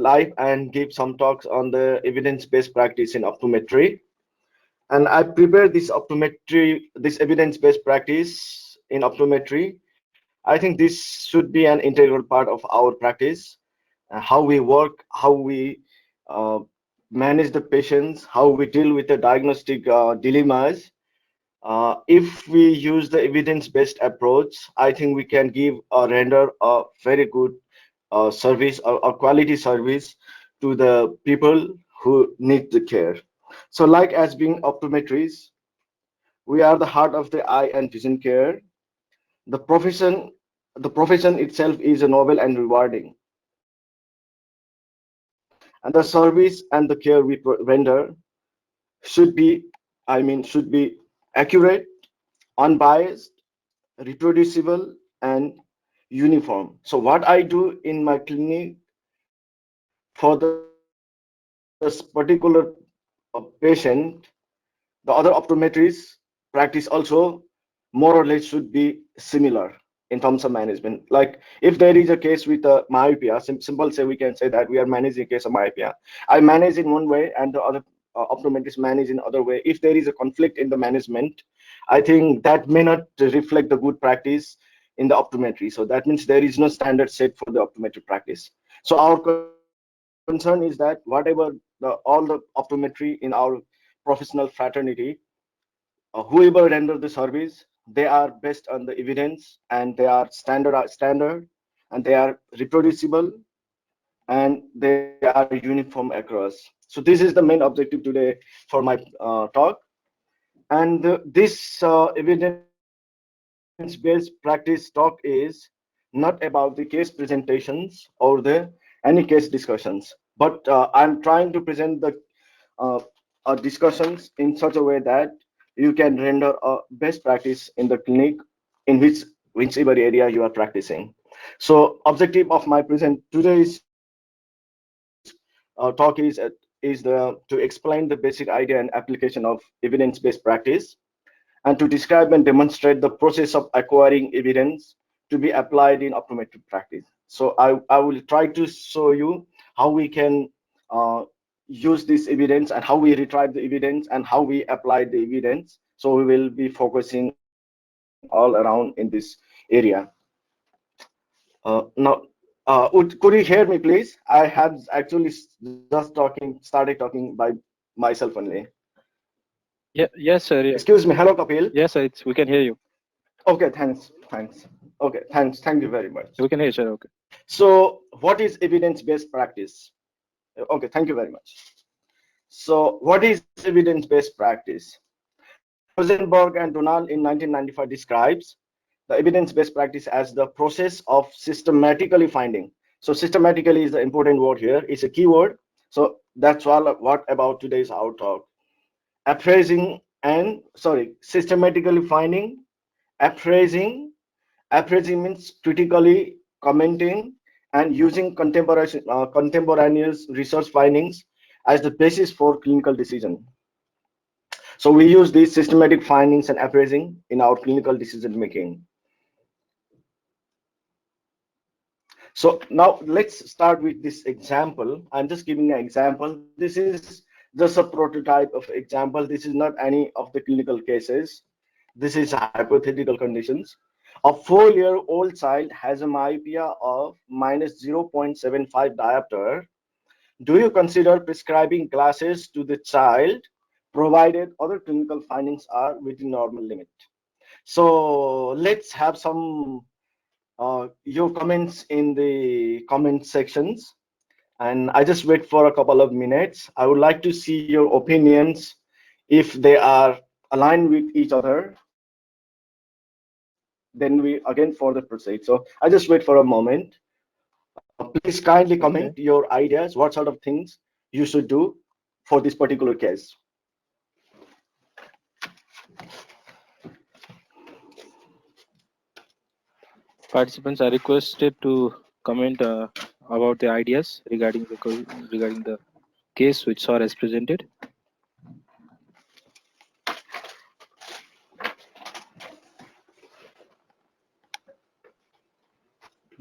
live and give some talks on the evidence-based practice in optometry. And I prepared this evidence-based practice in optometry. I think this should be an integral part of our practice, how we work, how we uh, manage the patients, how we deal with the diagnostic dilemmas. If we use the evidence-based approach, I think we can give or render a very good service or quality service to the people who need the care. So, like as being optometrists, we are the heart of the eye and vision care. The profession, the profession itself is a noble and rewarding, and the service and the care we render should be, should be accurate, unbiased, reproducible, and uniform. So what I do in my clinic for this particular patient, the other optometrists practice also more or less should be similar in terms of management. Like if there is a case with a myopia, simple say we can say that we are managing a case of myopia. I manage in one way and the other optometrists manage in other way. If there is a conflict in the management, I think that may not reflect the good practice in the optometry. So that means there is no standard set for the optometry practice. So our concern is that whatever all the optometry in our professional fraternity, whoever render the service, they are based on the evidence and they are standard and they are reproducible and they are uniform across. So this is the main objective today for my talk. And this evidence-based practice talk is not about the case presentations or the any case discussions, but I'm trying to present the uh, discussions in such a way that you can render a best practice in the clinic in whichever area you are practicing. So objective of my present today's talk is to explain the basic idea and application of evidence-based practice and to describe and demonstrate the process of acquiring evidence to be applied in optometric practice. So I will try to show you how we can uh, use this evidence and how we retrieve the evidence and how we apply the evidence. So we will be focusing all around in this area. Now, could you hear me, please? I have actually started talking by myself only. Yeah, yes, sir. Yeah. Excuse me. Hello, Kapil. Yes, sir. We can hear you. Okay, thanks. Okay, thanks. Thank you very much. We can hear you, sir. Okay. So, what is evidence-based practice? Okay, thank you very much. So, what is evidence-based practice? Rosenberg and Donald in 1995 describes the evidence-based practice as the process of systematically finding. So, systematically is the important word here. It's a keyword. So, that's all. What about today's our talk? Appraising and systematically finding, appraising. Appraising means critically commenting and using contemporaneous research findings as the basis for clinical decision. So we use these systematic findings and appraising in our clinical decision making. So now let's start with this example. I'm just giving an example. This is just a prototype of example. This is not any of the clinical cases. This is hypothetical conditions. A 4-year-old child has a myopia of minus 0.75 diopter. Do you consider prescribing glasses to the child provided other clinical findings are within normal limit? So let's have some your comments in the comment sections, and I just wait for a couple of minutes. I would like to see your opinions. If they are aligned with each other, then we again further proceed. So I just wait for a moment. Please kindly comment your ideas, Okay. what sort of things you should do for this particular case. Participants are requested to comment about the ideas regarding the case which sir has presented.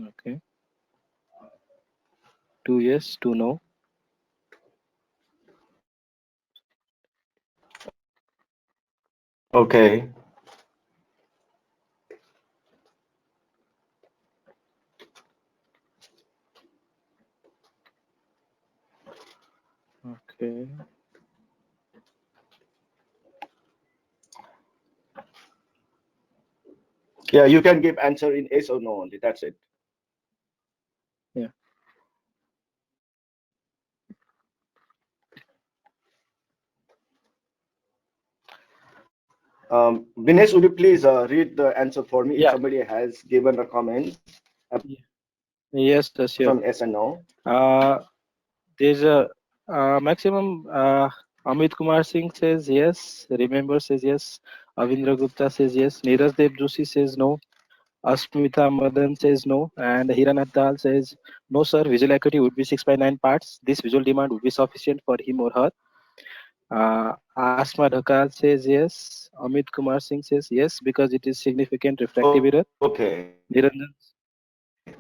Okay. 2 years. yes to no. Okay. Okay. Yeah, you can give answer in yes or no only. That's it. Yeah. Binesh, would you please read the answer for me if Yeah. somebody has given a comment Yeah. Yes, sir, from sure. yes and no? Uh, there's a maximum. Amit Kumar Singh says yes. Remember says yes. Avindra Gupta says yes. Neeraj Dev Joshi says no. Asmita Madan says no. And Hiranath Dal says no, sir. Visual acuity would be 6 by 9 parts. This visual demand would be sufficient for him or her. Asma Dhakal says yes. Amit Kumar Singh says yes because it is significant refractive error. Okay. Niranjan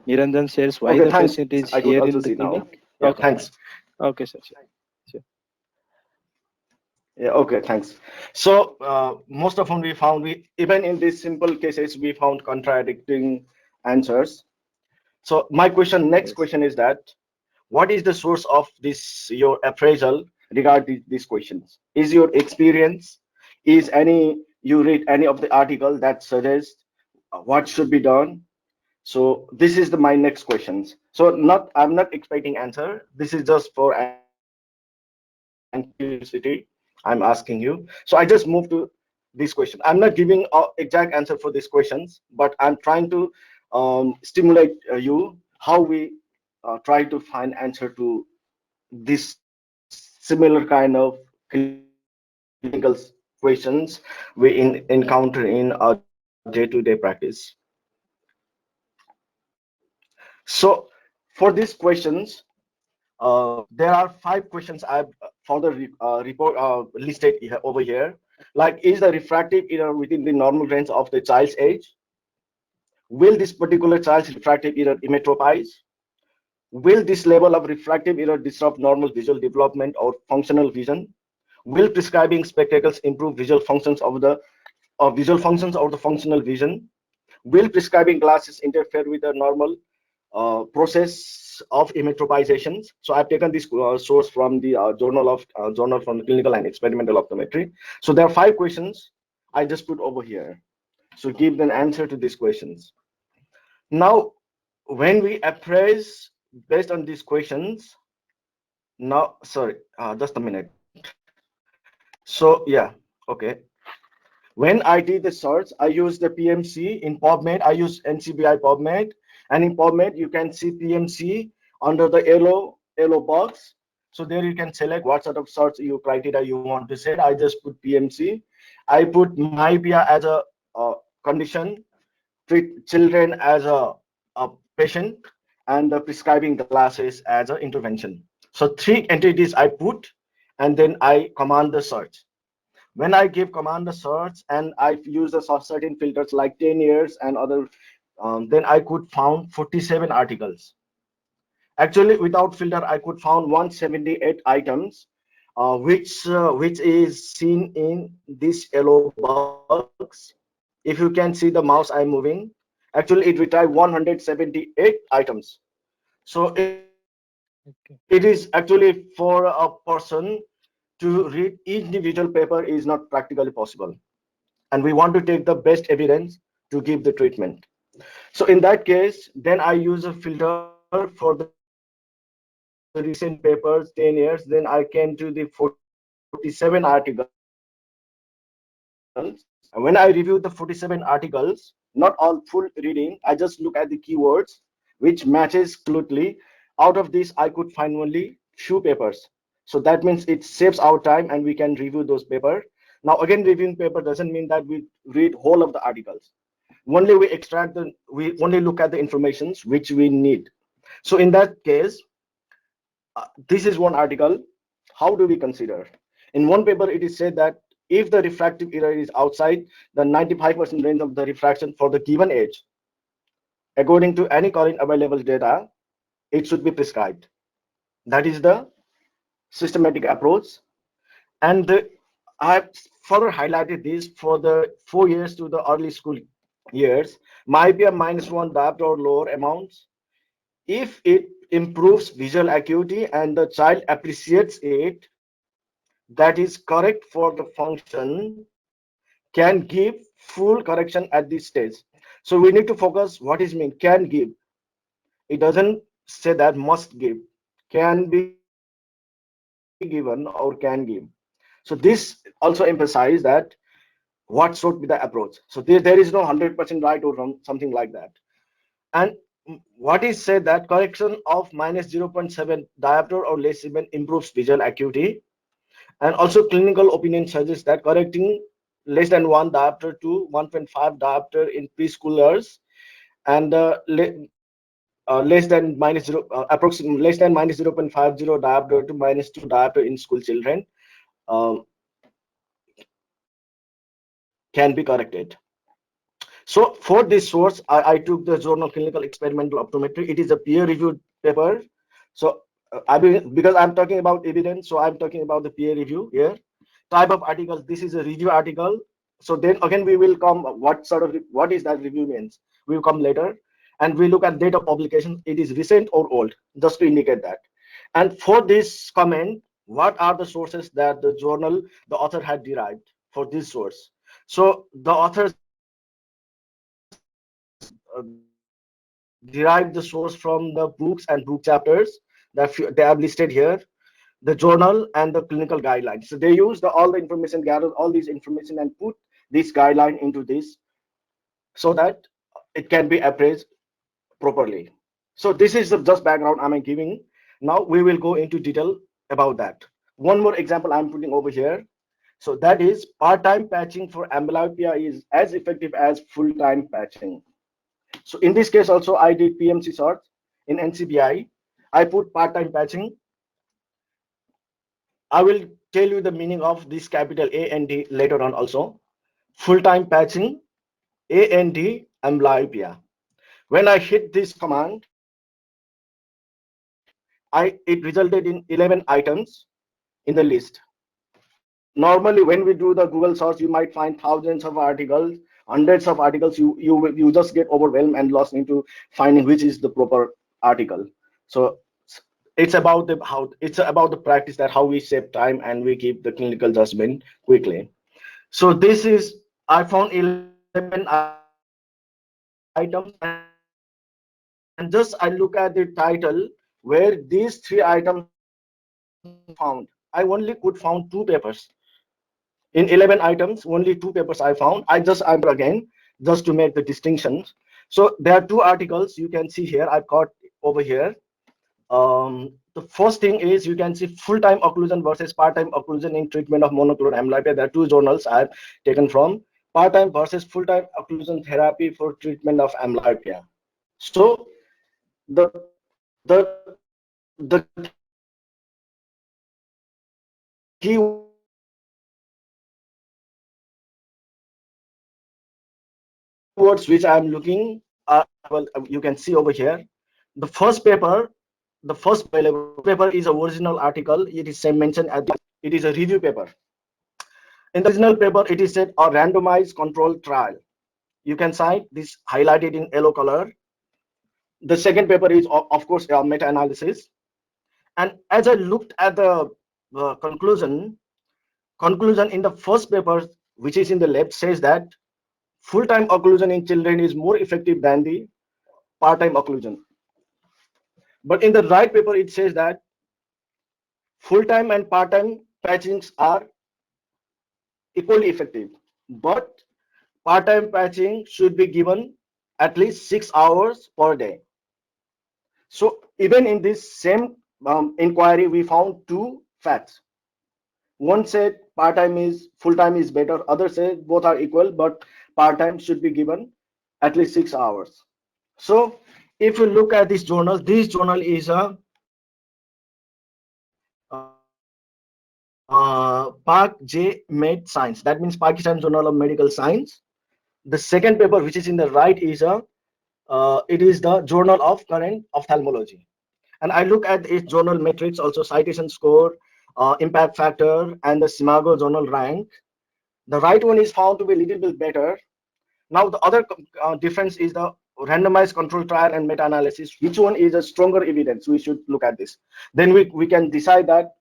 Niranjan Okay, says why thanks. the patient I is could also here see in the now. clinic. Yeah, Okay. thanks. Okay, sir. Sure. Sure. Yeah, okay, thanks. So most often we found we even in these simple cases we found contradicting answers. So my question, next Yes. question is that what is the source of this your appraisal regarding these questions? Is your experience? Is any you read any of the article that suggests what should be done? So this is the my next questions. So not I'm not expecting answer. This is just for and curiosity. I'm asking you. So I just move to this question. I'm not giving a exact answer for these questions, but I'm trying to stimulate you how we try to find answer to this similar kind of clinical questions we encounter in our day-to-day practice. So for these questions, there are 5 questions I've found the report listed over here. Like, is the refractive error within the normal range of the child's age? Will this particular child's refractive error emmetropize? Will this level of refractive error disrupt normal visual development or functional vision? Will prescribing spectacles improve visual functions of the functional vision? Will prescribing glasses interfere with the normal process of emmetropizations? So I've taken this source from the journal from the clinical and experimental optometry. So there are 5 questions I just put over here. So give an answer to these questions. Now, when we appraise based on these questions, now sorry, just a minute. So yeah, okay. When I did the search, I used the PMC in PubMed. I use NCBI PubMed, and in PubMed you can see PMC under the yellow box. So there you can select what sort of search you criteria you want to set. I just put PMC. I put myopia as a condition, treat children as a patient, and the prescribing glasses as an intervention. So 3 entities I put, and then I command the search. When I give command the search and I use the certain filters like 10 years and other, then I could found 47 articles. Actually, without filter, I could found 178 items, which is seen in this yellow box. If you can see the mouse I'm moving, actually it retrieved 178 items. So it is actually for a person to read individual paper is not practically possible, and we want to take the best evidence to give the treatment. So in that case, then I use a filter for the recent papers, 10 years. Then I came to the 47 articles. When I review the 47 articles, not all full reading, I just look at the keywords, which matches closely. Out of this, I could find only few papers. So that means it saves our time and we can review those papers. Now, again, reviewing paper doesn't mean that we read whole of the articles. Only we extract the we only look at the informations which we need. So in that case, this is one article. How do we consider? In one paper it is said that if the refractive error is outside the 95% range of the refraction for the given age, according to any current available data, it should be prescribed. That is the systematic approach. And I have further highlighted this for the 4 years to the early school years. Myopia -1 diopter or lower amounts. If it improves visual acuity and the child appreciates it, that is correct for the function, can give full correction at this stage. So we need to focus what is mean can give. It doesn't say that must give. Can be given or can give. So this also emphasize that what should be the approach. So there is no 100% right or wrong, something like that. And what is said that correction of -0.7 diopter or less even improves visual acuity. And also clinical opinion suggests that correcting less than 1 diopter to 1.5 diopter in preschoolers and less than approximately less than -0.50 diopter to -2 diopter in school children um, can be corrected. So for this source, I took the Journal Clinical Experimental Optometry. It is a peer-reviewed paper. So because I'm talking about evidence, so I'm talking about the peer review here. Type of articles. This is a review article. So then again, we will come. What is that review means? We will come later, and we look at date of publication. It is recent or old, just to indicate that. And for this comment, what are the sources that the author had derived for this source? So the authors derived the source from the books and book chapters they have listed here, the journal and the clinical guidelines. So they use all the information, gather all these information and put this guideline into this so that it can be appraised properly. So this is the just background I'm giving. Now we will go into detail about that. One more example I'm putting over here. So that is part-time patching for amblyopia is as effective as full-time patching. So in this case also I did PMC search in NCBI. I put part-time patching. I will tell you the meaning of this capital A and D later on also. Full-time patching, A and D, amblyopia. When I hit this command, it resulted in 11 items in the list. Normally, when we do the Google search, you might find thousands of articles, hundreds of articles. You just get overwhelmed and lost into finding which is the proper article. So it's about the practice that how we save time and we keep the clinical judgment quickly. So this is I found 11 items and just I look at the title where these three items found. I only could found two papers. In 11 items, only two papers I found. I just I'm again just to make the distinctions. So there are two articles you can see here. I've got over here. The first thing is you can see full-time occlusion versus part-time occlusion in treatment of monoclonal amblyopia. There are two journals I have taken from part-time versus full-time occlusion therapy for treatment of amblyopia. So the the keywords which I am looking you can see over here. The first paper, the first available paper is a original article. It is same mentioned as it is a review paper. In the original paper, it is said a randomized controlled trial. You can see this highlighted in yellow color. The second paper is of course a meta-analysis. And as I looked at the conclusion in the first paper, which is in the left, says that full-time occlusion in children is more effective than the part-time occlusion. But in the right paper, it says that full-time and part-time patchings are equally effective. But part-time patching should be given at least 6 hours per day. So even in this same inquiry, we found two facts. One said part-time is full-time is better. Other said both are equal, but part-time should be given at least 6 hours. So if you look at this journal is a Park J Med Science. That means Pakistan Journal of Medical Science. The second paper, which is in the right, is it is the Journal of Current Ophthalmology. And I look at its journal metrics, also citation score, impact factor, and the Simago journal rank. The right one is found to be a little bit better. Now, the other difference is the randomized control trial and meta-analysis. Which one is a stronger evidence? We should look at this. Then we can decide that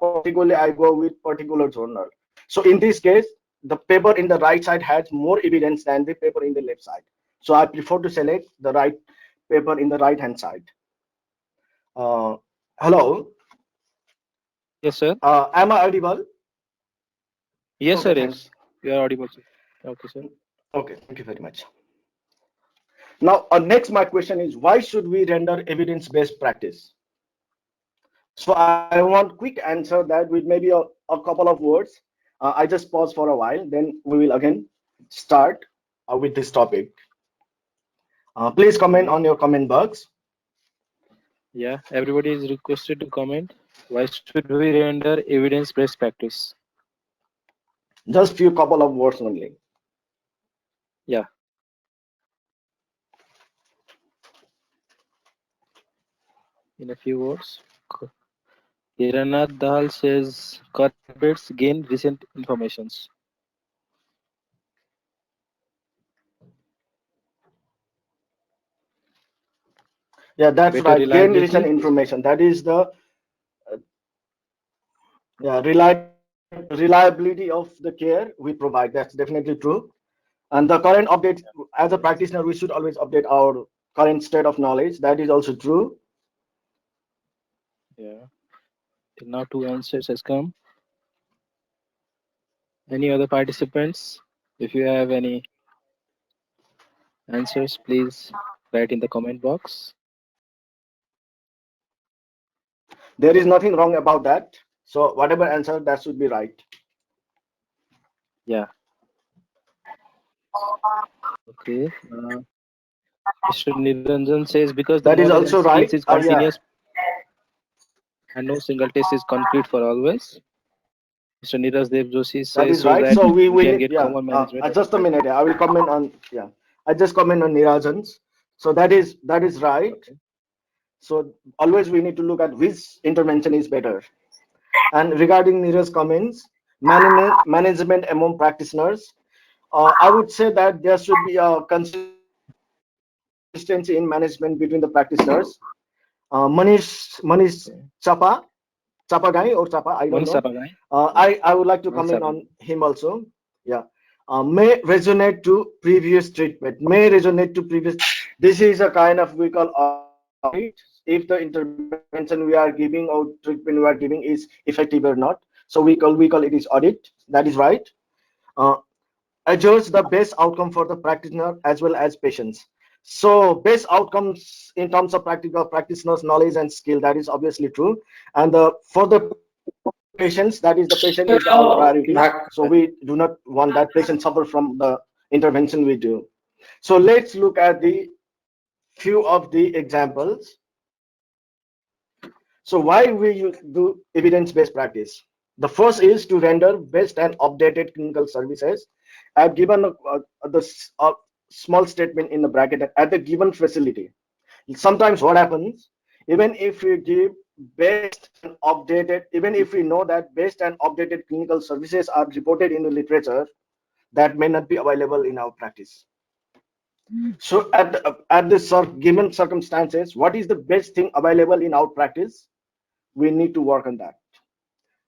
particularly I go with particular journal. So in this case, the paper in the right side has more evidence than the paper in the left side. So I prefer to select the right paper in the right hand side. Uh, Hello, Yes, sir. am I audible? Yes, sir. Okay, Yes, thanks. you are audible, sir. Okay, sir. Okay, thank you very much. Now, next, my question is, why should we render evidence-based practice? So I want quick answer that with maybe a couple of words. I just pause for a while, then we will again start with this topic. Please comment Okay. on your comment box. Yeah, everybody is requested to comment. Why should we render evidence-based practice? Just few couple of words only. Yeah, in a few words. Kiranath Dahal says current updates gain recent informations. Yeah, that's Better right. Gain recent reliability. information. That is the yeah, reliability of the care we provide. That's definitely true. And the current update, as a Yes. practitioner, we should always update our current state of knowledge. That is also true. Yeah. Till now, two answers has come. Any other participants? If you have any answers, please write in the comment box. There is nothing wrong about that. So whatever answer, that should be right. Yeah. Okay. Mr. Niranjan says because the That is knowledge and also skills right. is Yeah, continuous and no single test is concrete for always. Mr. Niraj Dev Joshi that says is so right. that So we we can need, get yeah. common management of Just a minute. practice. I will comment on, yeah. I just comment on Nirajan's. So that is right. Okay. So always we need to look at which intervention is better. And regarding Neeraj's comments, management among practitioners, I would say that there should be a consistency in management between the practitioners. Manish Chapa, Okay. Chapa guy or Chapa, I don't know. Manish Sapagai. I would like to comment Manish on Sapagai. him also. Yeah. May resonate to previous treatment. May resonate to previous. This is a kind of we call audit. If the intervention we are giving or treatment we are giving is effective or not. So we call it is audit. That is right. Uh, adjust the best outcome for the practitioner as well as patients. So best outcomes in terms of practical practitioners knowledge and skill, that is obviously true. And for the patients, that is the patient is our priority. So we do not want that patient suffer from the intervention we do. So let's look at the few of the examples. So why we do evidence-based practice? The first is to render best and updated clinical services. I've given a small statement in the bracket that at the given facility. Sometimes what happens, even if we give best and updated, even if we know that best and updated clinical services are reported in the literature, that may not be available in our practice. So at the given circumstances, what is the best thing available in our practice? We need to work on that.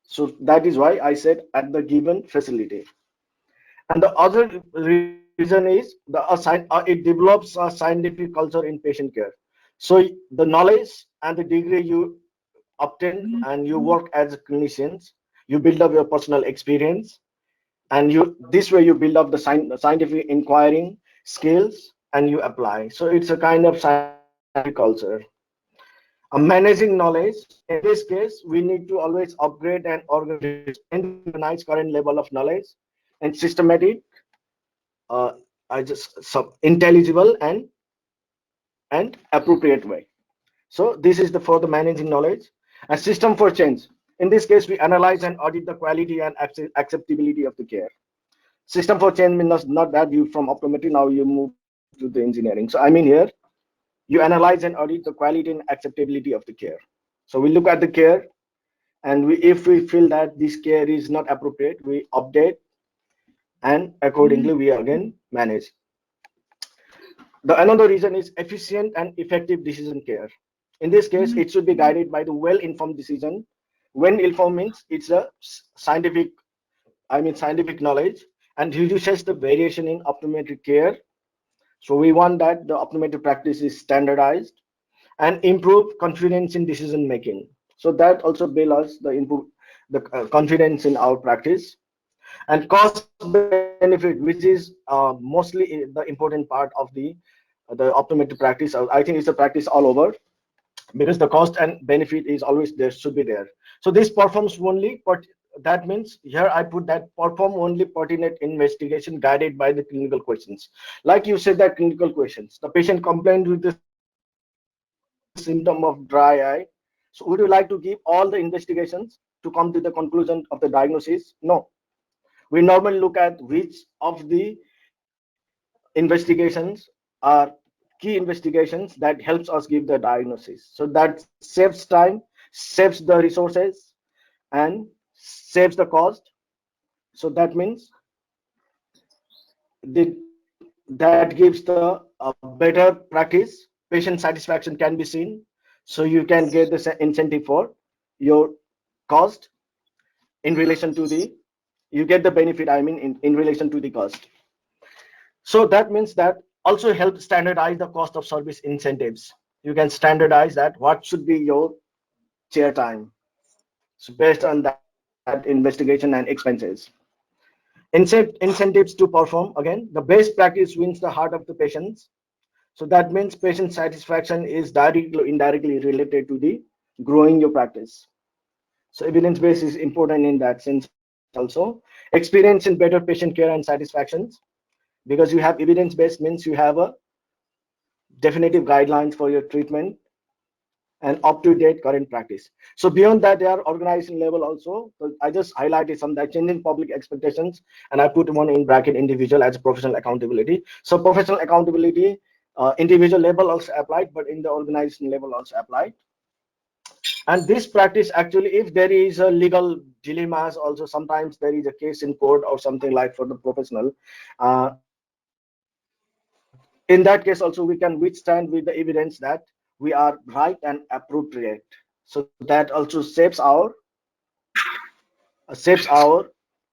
So that is why I said at the given facility. And the other reason is it develops a scientific culture in patient care. So the knowledge and the degree you obtain and you work as clinicians, you build up your personal experience, and you this way you build up the scientific inquiring skills and you apply. So it's a kind of scientific culture. Managing knowledge. In this case, we need to always upgrade and organize current level of knowledge and systematic, uh, I just intelligible and appropriate way. So this is the for the managing knowledge. A system for change. In this case, we analyze and audit the quality and acceptability of the care. System for change means not that you from optometry now you move to the engineering. So I mean here You analyze and audit the quality and acceptability of the care. So we look at the care, and if we feel that this care is not appropriate, we update, and accordingly we again manage. The another reason is efficient and effective decision care. In this case, it should be guided by the well-informed decision. When informed means it's a scientific, scientific knowledge, and reduces the variation in optometric care. So we want that the optometric practice is standardized and improve confidence in decision making. So that also build us the improve the confidence in our practice. And cost benefit, which is mostly the important part of the optometry practice. I think it's a practice all over, because the cost and benefit is always there, should be there. So this performs only, but that means here I put that perform only pertinent investigation guided by the clinical questions. Like you said, that clinical questions, the patient complained with the symptom of dry eye. So would you like to give all the investigations to come to the conclusion of the diagnosis? No. We normally look at which of the investigations are key investigations that helps us give the diagnosis. So that saves time, saves the resources, and saves the cost. So that means that gives the better practice. Patient satisfaction can be seen, so you can get the incentive for your cost in relation to the, you get the benefit, in relation to the cost. So that means that also help standardize the cost of service incentives. You can standardize that what should be your chair time, so based on that investigation and expenses. Incentives to perform, again, the best practice wins the heart of the patients. So that means patient satisfaction is directly or indirectly related to the growing your practice. So evidence base is important in that sense also. Experience in better patient care and satisfactions, because you have evidence based means you have a definitive guidelines for your treatment and up to date current practice. So beyond that, there are organization level also. So I just highlighted some that changing public expectations, and I put one in bracket individual as professional accountability. So professional accountability, individual level also applied, but in the organization level also applied. And this practice actually, if there is a legal dilemmas, also sometimes there is a case in court or something like for the professional. In that case also we can withstand with the evidence that we are right and appropriate. So that also saves our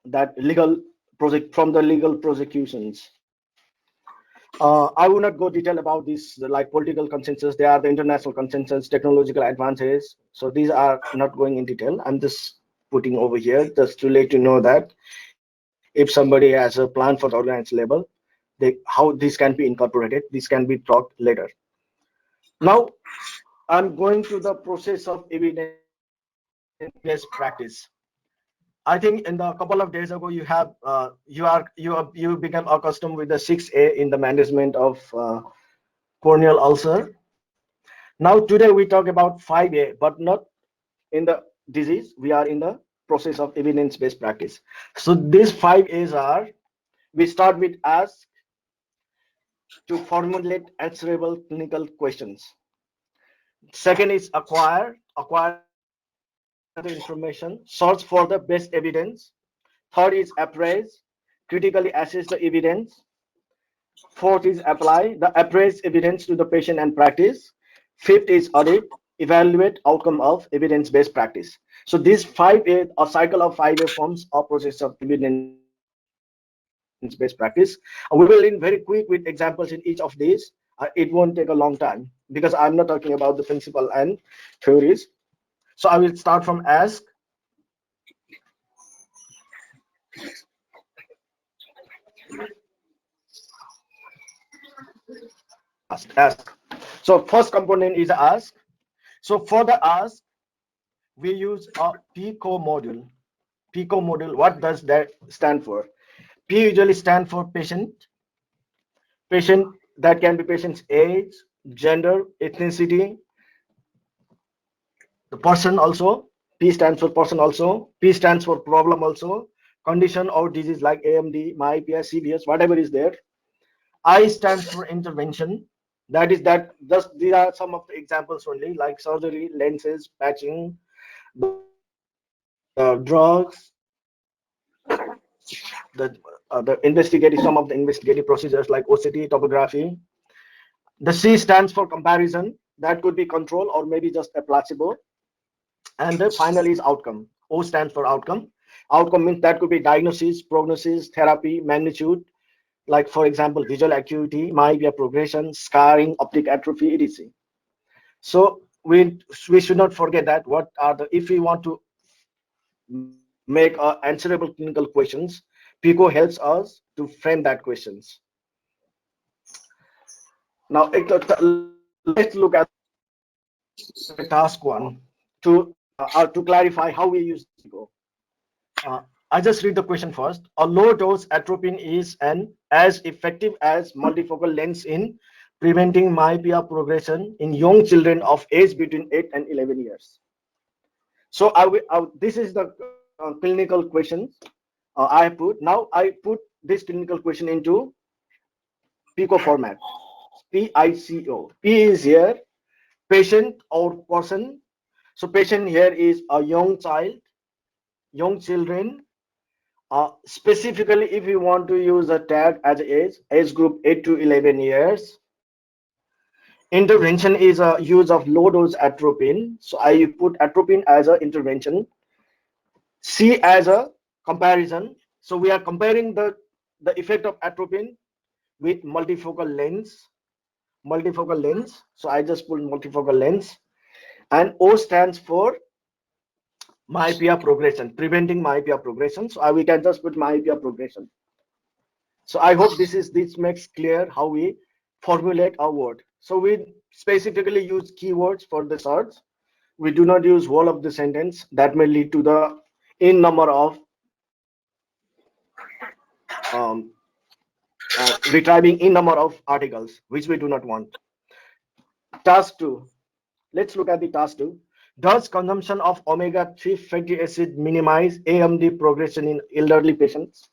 that legal project from the legal prosecutions. I will not go detail about this, like political consensus. They are the international consensus, technological advances. So these are not going in detail. I'm just putting over here just to let you know that if somebody has a plan for the organized level, how this can be incorporated, this can be talked later. Now I'm going to the process of evidence-based practice. I think in the couple of days ago, you have you become accustomed with the 6A in the management of corneal ulcer. Now today we talk about 5A, but not in the disease. We are in the process of evidence-based practice. So these 5A's are: we start with ask to formulate answerable clinical questions. Second is acquire the information, search for the best evidence. Third is appraise, critically assess the evidence. Fourth is apply the appraised evidence to the patient and practice. Fifth is audit, evaluate outcome of evidence-based practice. So this 5A, a cycle of 5A forms a process of evidence-based practice. We will in very quick with examples in each of these. It won't take a long time because I'm not talking about the principle and theories. So I will start from ask. Ask. So first component is ask. So for the ask, we use a PICO module. PICO module, what does that stand for? P usually stand for patient, that can be patient's age, gender, ethnicity, the person also. P stands for person also. P stands for problem also. Condition or disease like AMD, myopia, CVS, whatever is there. I stands for intervention. That just these are some of the examples only, like surgery, lenses, patching, the drugs, the investigative, some of the investigative procedures like OCT, topography. The C stands for comparison. That could be control or maybe just a placebo. And the final is outcome. O stands for outcome. Outcome means that could be diagnosis, prognosis, therapy, magnitude, like for example, visual acuity, myopia progression, scarring, optic atrophy, etc. So we should not forget that what are the, if we want to make answerable clinical questions, PICO helps us to frame that questions. Now let's look at the task one to clarify how we use PICO. I just read the question first. A low dose atropine is an as effective as multifocal lens in preventing myopia progression in young children of age between 8 and 11 years. So this is the clinical questions I put. Now I put this clinical question into PICO format. PICO. P is here, patient or person. So patient here is a young child, young children. Specifically, if you want to use a tag as age group 8 to 11 years, intervention is a use of low dose atropine. So I put atropine as a intervention. C as a comparison. So we are comparing the effect of atropine with multifocal lens. Multifocal lens. So I just put multifocal lens. And O stands for myopia progression, preventing myopia progression. So we can just put myopia progression. So I hope this makes clear how we formulate our word. So we specifically use keywords for the search. We do not use whole of the sentence that may lead to the in number of um, retrieving in number of articles, which we do not want. Task 2. Let's look at the task 2. Does consumption of omega-3 fatty acid minimize AMD progression in elderly patients?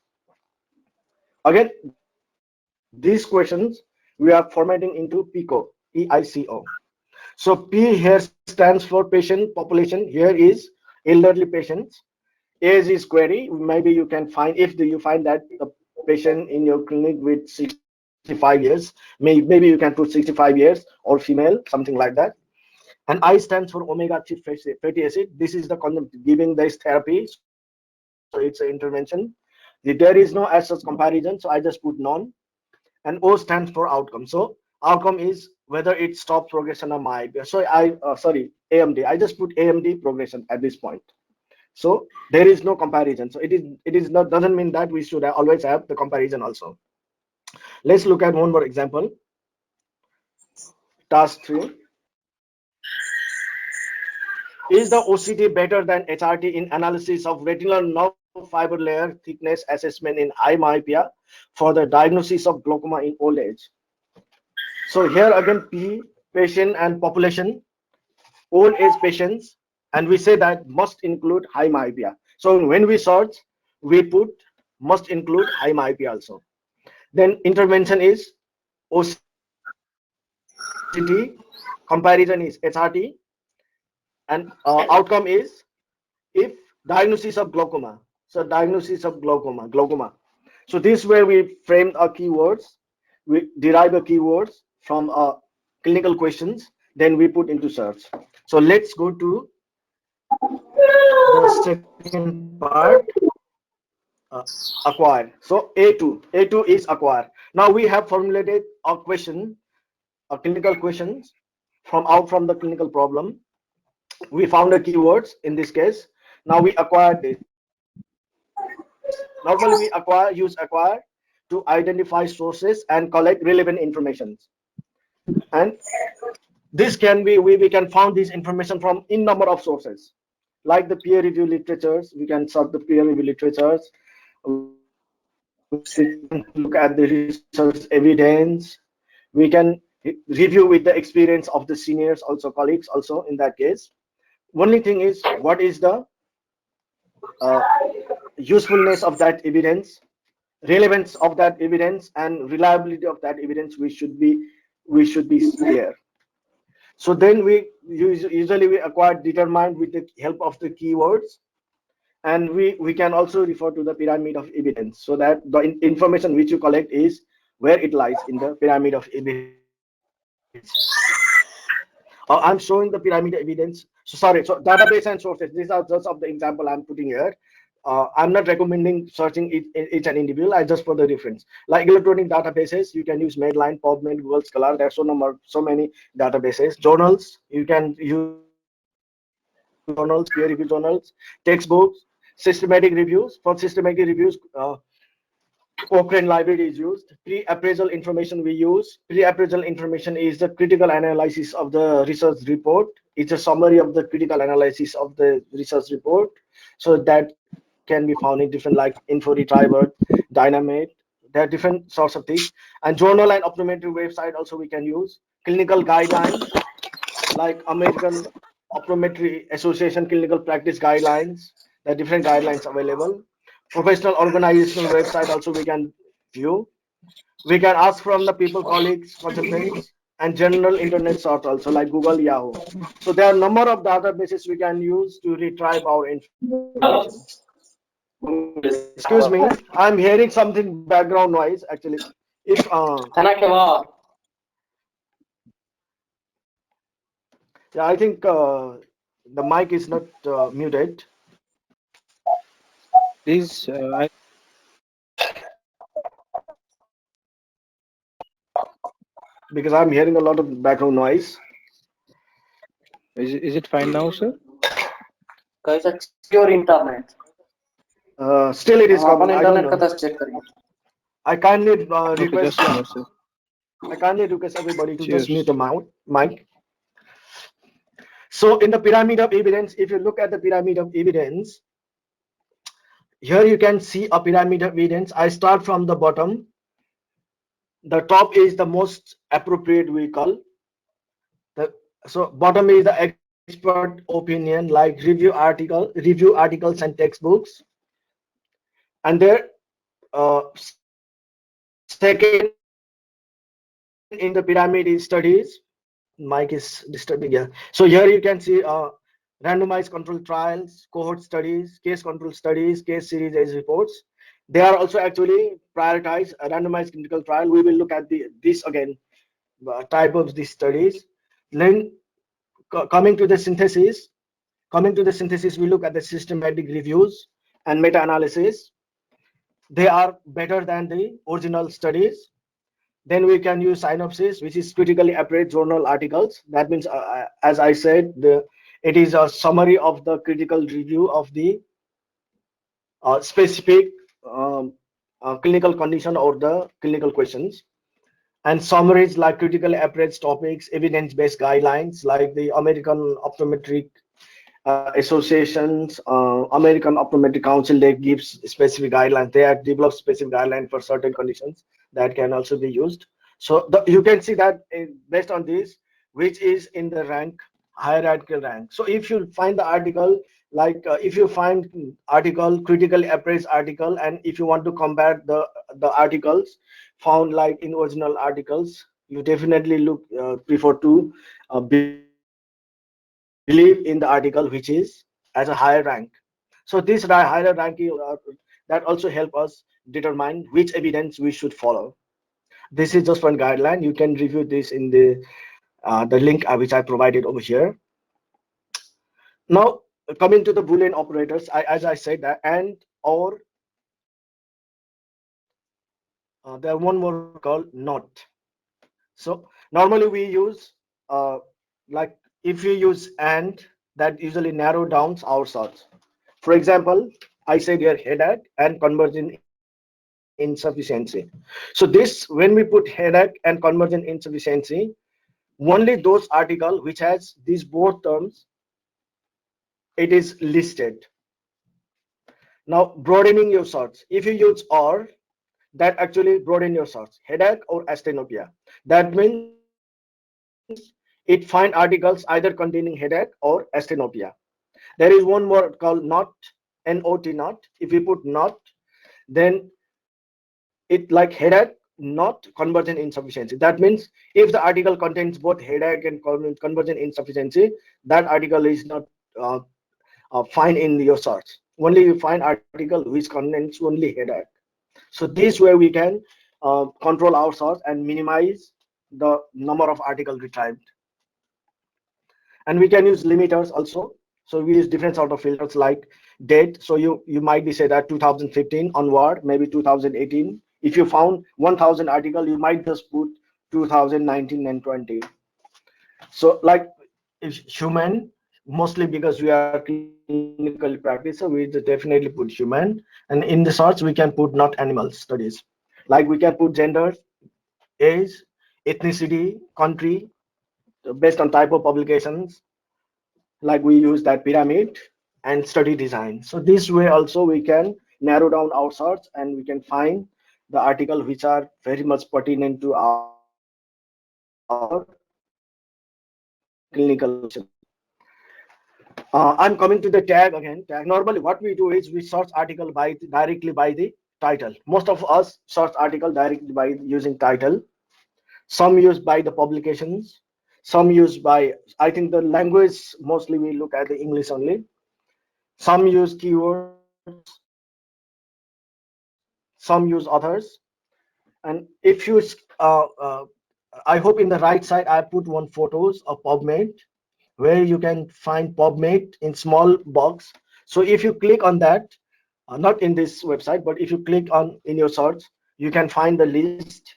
Again, these questions we are formatting into PICO, PICO. So P here stands for patient population. Here is elderly patients. Age is query. Maybe you can find, if you find that the patient in your clinic with 65 years, maybe you can put 65 years or female, something like that. And I stands for omega-3 fatty acid. This is the giving this therapy, so it's an intervention. There is no as such comparison, so I just put none. And O stands for outcome. So outcome is whether it stops progression or myopia. So sorry, AMD. I just put AMD progression at this point. So there is no comparison. So it is not, doesn't mean that we should always have the comparison also. Let's look at one more example. Task 3. Is the OCT better than HRT in analysis of retinal nerve fiber layer thickness assessment in eye myopia for the diagnosis of glaucoma in old age? So here again, P, patient and population, old age patients, and we say that must include high myopia. So when we search, we put must include high myopia also. Then intervention is OCT, comparison is HRT, and outcome is if diagnosis of glaucoma. So diagnosis of glaucoma. So this way we frame our keywords, we derive the keywords from clinical questions, then we put into search. So let's go to the second part, acquire. So A2 is acquire. Now we have formulated a question, a clinical questions from the clinical problem. We found the keywords in this case. Now we acquired this. Normally we use acquire to identify sources and collect relevant information. And this can be, we can find this information from in number of sources, like the peer review literatures. We can search the peer review literatures. We can look at the research evidence. We can review with the experience of the seniors, also colleagues, also in that case. Only thing is, what is the usefulness of that evidence, relevance of that evidence, and reliability of that evidence we should be we should be there. So then we usually we acquire determined with the help of the keywords, and we can also refer to the pyramid of evidence, so that the information which you collect is where it lies in the pyramid of evidence. I'm showing the pyramid of evidence. So sorry, so database and sources, these are just of the example I'm putting here. I'm not recommending searching each and individual. I just for the reference. Like electronic databases, you can use Medline, PubMed, Google Scholar. There's so many databases. Journals, you can use journals, peer review journals, textbooks, systematic reviews. For systematic reviews, Cochrane library is used. Pre-appraisal information we use. Pre-appraisal information is the critical analysis of the research report. It's a summary of the critical analysis of the research report. So that can be found in different like InfoRetriever, Dynamate. There are different sorts of things. And journal and optometry website also we can use. Clinical guidelines like American Optometry Association clinical practice guidelines. There are different guidelines available. Professional organizational website also we can view. We can ask from the people, colleagues, consultants, and general internet source also like Google, Yahoo. So there are a number of databases we can use to retrieve our information. Excuse me, I'm hearing something background noise actually. If yeah, I think the mic is not muted Please, because I'm hearing a lot of background noise. is it fine now, sir? कैसा check your internet. Still it is हम अपन coming. I don't internet का know. तस check करेंगे. I kindly Okay, request, just a yeah, minute, sir. I kindly request everybody to just mute Cheers. the mic. So in the pyramid of evidence, if you look at the pyramid of evidence, here you can see a pyramid of evidence. I start from the bottom. The top is the most appropriate we call. The, so bottom is the expert opinion, like review articles and textbooks. And there, second in the pyramid is studies. Mic is disturbing, yeah. So here you can see randomized control trials, cohort studies, case control studies, case series as reports. They are also actually prioritized a randomized clinical trial. We will look at this again, type of these studies. Then coming to the synthesis, we look at the systematic reviews and meta-analysis. They are better than the original studies. Then we can use synopsis, which is critically appraised journal articles. That means, as I said, it is a summary of the critical review of the specific um, clinical condition or the clinical questions. And summaries like critically appraised topics, evidence-based guidelines like the American Optometric Associations, American Optometric Council, they give specific guidelines. They have developed specific guidelines for certain conditions that can also be used. So you can see that based on this, which is in the rank, hierarchical rank. So if you find the article, like if you find article, critically appraised article, and if you want to compare the articles found like in original articles, you definitely prefer to believe in the article which is as a higher rank. So this higher ranking that also help us determine which evidence we should follow. This is just one guideline. You can review this in the link which I provided over here. Now coming to the Boolean operators, as I said, and or there one more called not. So normally we use like if you use and, that usually narrow down our search. For example, I said here headache and conversion insufficiency. So this, when we put headache and conversion insufficiency, only those article which has these both terms, it is listed. Now broadening your search. If you use or, that actually broaden your search. Headache or asthenopia. That means it find articles either containing headache or asthenopia. There is one more called not, not. If we put not, then it like headache, we can not convergent insufficiency. That means if the article contains both headache and convergent insufficiency, that article is not uh, find in your search. Only you find article which contains only headache. So this way we can control our search and minimize the number of article retrieved. And we can use limiters also. So we use different sort of filters like date. So you might be say that 2015 onward, maybe 2018. If you found 1000 article, you might just put 2019 and 20. So like if human, mostly because we are clinical practitioner, we definitely put human. And in the search we can put not animal studies. Like we can put gender, age, ethnicity, country, based on type of publications, like we use that pyramid, and study design. So this way also we can narrow down our search and we can find the article which are very much pertinent to our clinical questions. I'm coming to the tag again. Tag. Normally, what we do is we search article by directly by the title. Most of us search article directly by using title. Some use by the publications. Some use by, I think the language mostly we look at the English only. Some use keywords. Some use others. And if you I hope in the right side I put one photos of PubMed, where you can find PubMed in small box. So if you click on that, not in this website, but if you click on in your search, you can find the list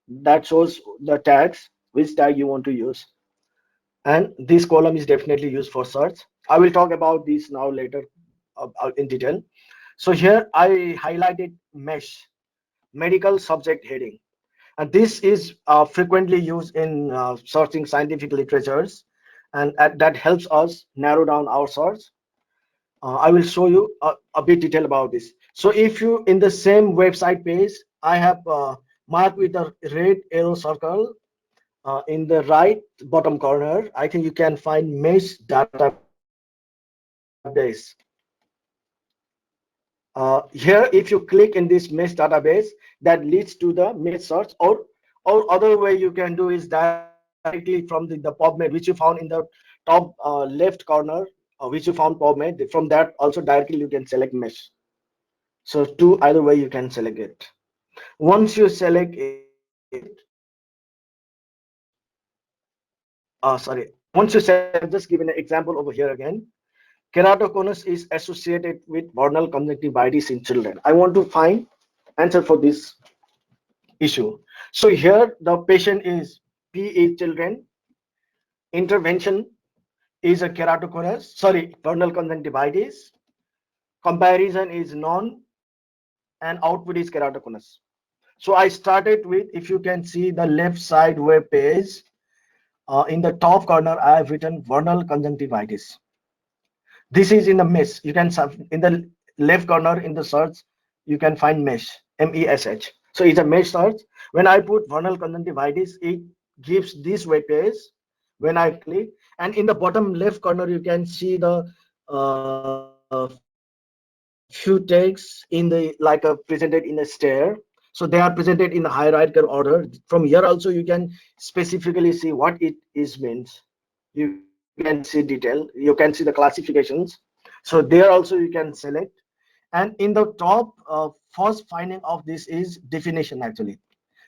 that shows the tags, which tag you want to use. And this column is definitely used for search. I will talk about this now later in detail. So here I highlighted mesh, medical subject heading. And this is frequently used in searching scientific literatures, and that helps us narrow down our search. I will show you a bit detail about this. So if you in the same website page, I have marked with a red arrow circle in the right bottom corner. I think you can find mesh database. Here, if you click in this mesh database, that leads to the mesh search, or other way you can do is directly from the PubMed, which you found in the top left corner, which you found PubMed. From that also directly you can select mesh. So two either way you can select it. Once you select it, once you select, I'll just give an example over here again. Keratoconus is associated with vernal conjunctivitis in children. I want to find answer for this issue. So here the patient is P is children. Intervention is a keratoconus, sorry, vernal conjunctivitis. Comparison is none, and output is keratoconus. So I started with, if you can see the left side web page, in the top corner I have written vernal conjunctivitis. This is in the mesh. You can in the left corner in the search, you can find mesh, mesh. So it's a mesh search. When I put vernal conjunctivitis, it gives this web page. When I click, and in the bottom left corner, you can see the few text in the presented in a stair. So they are presented in a hierarchical order. From here also, you can specifically see what it is means. You can see detail. You can see the classifications. So there also you can select. And in the top, first finding of this is definition actually.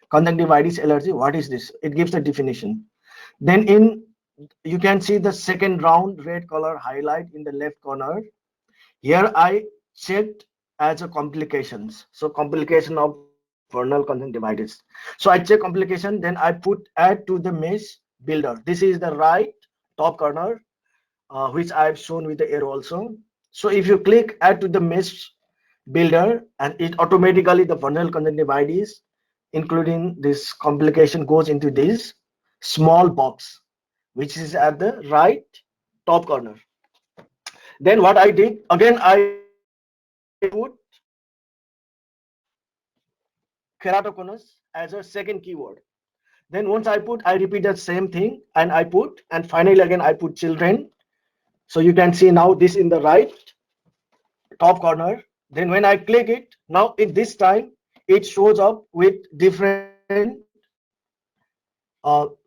Conjunctivitis allergy, what is this? It gives the definition. Then you can see the second round red color highlight in the left corner. Here I checked as a complications. So complication of vernal conjunctivitis. So I check complication, then I put add to the mesh builder. This is the right top corner, which I've shown with the arrow also. So if you click add to the mesh builder, and it automatically the vernal conjunctivitis, including this complication, goes into this small box, which is at the right top corner. Then what I did, again I put keratoconus as a second keyword. Then once I put, I repeat the same thing, and I put, and finally again I put children. So you can see now this in the right top corner. Then when I click it, now in this time it shows up with different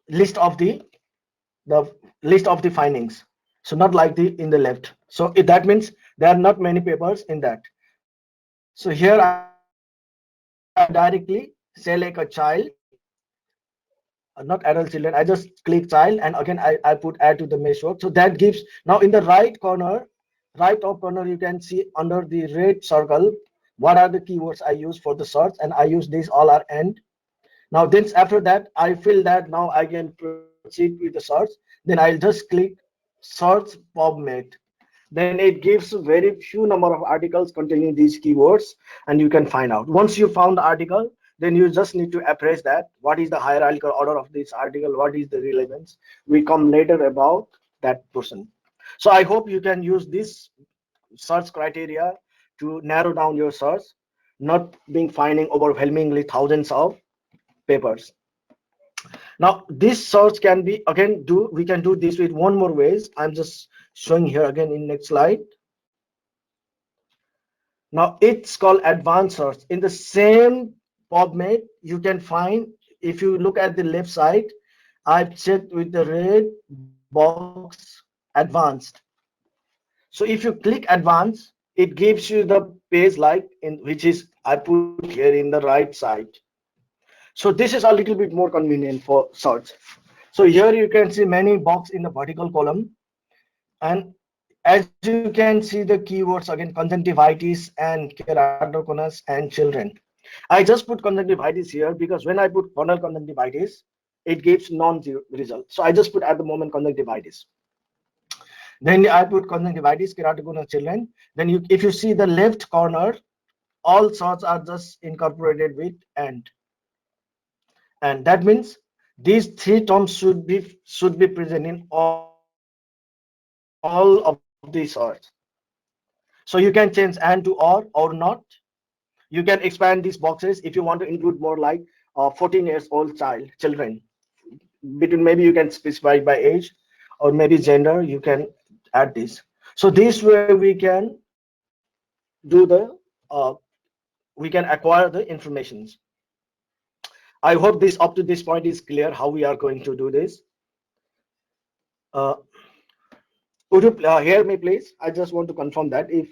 list of the list of the findings. So not like the in the left. So that means there are not many papers in that. So here I directly select a child, not adult children. I just click child, and again I put add to the mesh work. So that gives, now in the right top corner, you can see under the red circle what are the keywords I use for the search, and I use these all are end. Now then after that I feel that now I can proceed with the search. Then I'll just click search PubMed. Then it gives very few number of articles containing these keywords, and you can find out. Once you found the article, then you just need to appraise that what is the hierarchical order of this article, what is the relevance. We come later about that person. So I hope you can use this search criteria to narrow down your search, not being finding overwhelmingly thousands of papers. Now this search can be again do we can do this with one more ways. I'm just showing here again in next slide. Now it's called advanced search. In the same PubMed, you can find, if you look at the left side, I've checked with the red box advanced. So if you click advanced, it gives you the page like in which is I put here in the right side. So this is a little bit more convenient for search. So here you can see many box in the vertical column, and as you can see the keywords again, conjunctivitis and keratoconus and children. I just put conjunctivitis here because when I put vernal conjunctivitis, it gives non-zero result. So I just put at the moment conjunctivitis. Then I put conjunctivitis, keratoconus, children. Then if you see the left corner, all sorts are just incorporated with and that means these three terms should be present in all of the sorts. So you can change and to or not. You can expand these boxes if you want to include more like 14 years old children. Between, maybe you can specify by age or maybe gender, you can add this. So this way we can do the we can acquire the informations. I hope this up to this point is clear how we are going to do this. uh, would you hear me please? I just want to confirm that if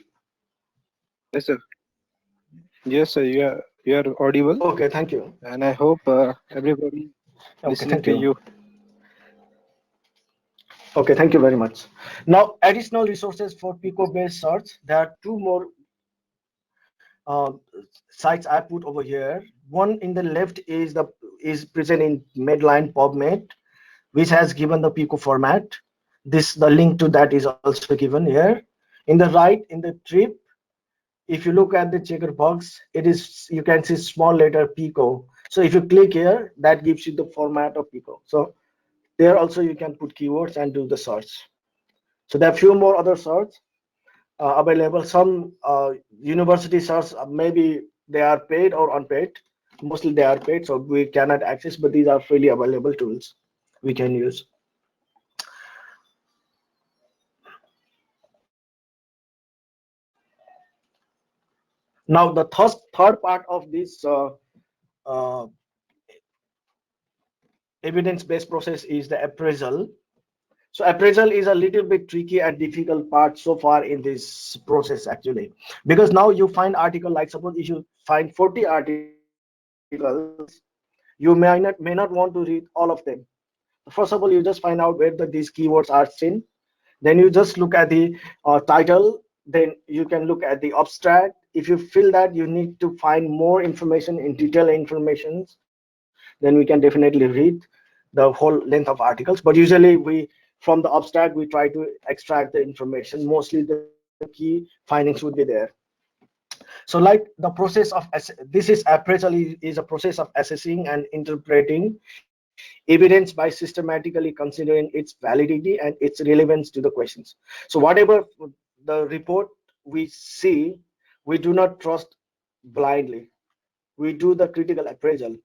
Yes, sir. Yes, sir. You are audible, okay, thank you. and I hope everybody Okay, listening thank to you. you. Okay, thank you very much. Now, additional resources for Pico-based search. There are two more uh, sites I put over here. One in the left is present in Medline PubMed, which has given the Pico format. The link to that is also given here. In the right, in the trip, if you look at the checker box, it is, you can see small letter Pico. So if you click here, that gives you the format of Pico. So there also you can put keywords and do the search. So there are few more other search available. Some university search, maybe they are paid or unpaid. Mostly they are paid, so we cannot access, but these are freely available tools we can use. Now the third part of this uh, evidence-based process is the appraisal. So appraisal is a little bit tricky and difficult part so far in this process actually, because now you find article, like suppose if you find 40 articles, you may not want to read all of them. First of all, you just find out where these keywords are seen. Then you just look at the title. Then you can look at the abstract. If you feel that you need to find more information in detailed information, then we can definitely read the whole length of articles. But usually from the abstract, we try to extract the information. Mostly the key findings would be there. So like the process of this is appraisal is a process of assessing and interpreting evidence by systematically considering its validity and its relevance to the questions. So whatever the report we see, we do not trust blindly. We do the critical appraisal.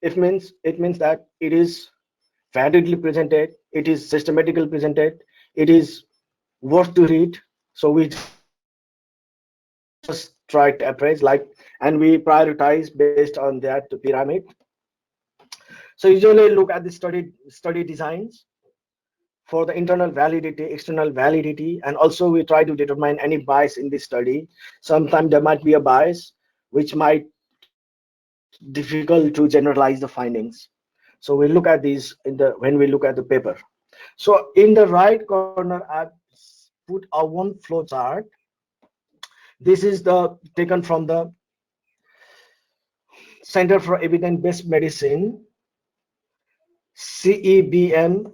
It means that it is validly presented, it is systematically presented, it is worth to read. So we just try to appraise, like, and we can do the and we prioritize based on that pyramid. So usually look at the study designs for the internal validity, external validity, and also we try to determine any bias in the study. Sometimes there might be a bias which might difficult to generalize the findings. So we look at these in the when we look at the paper. So in the right corner, I put a one flow chart. This is the taken from the Center for Evidence-Based Medicine, CEBM.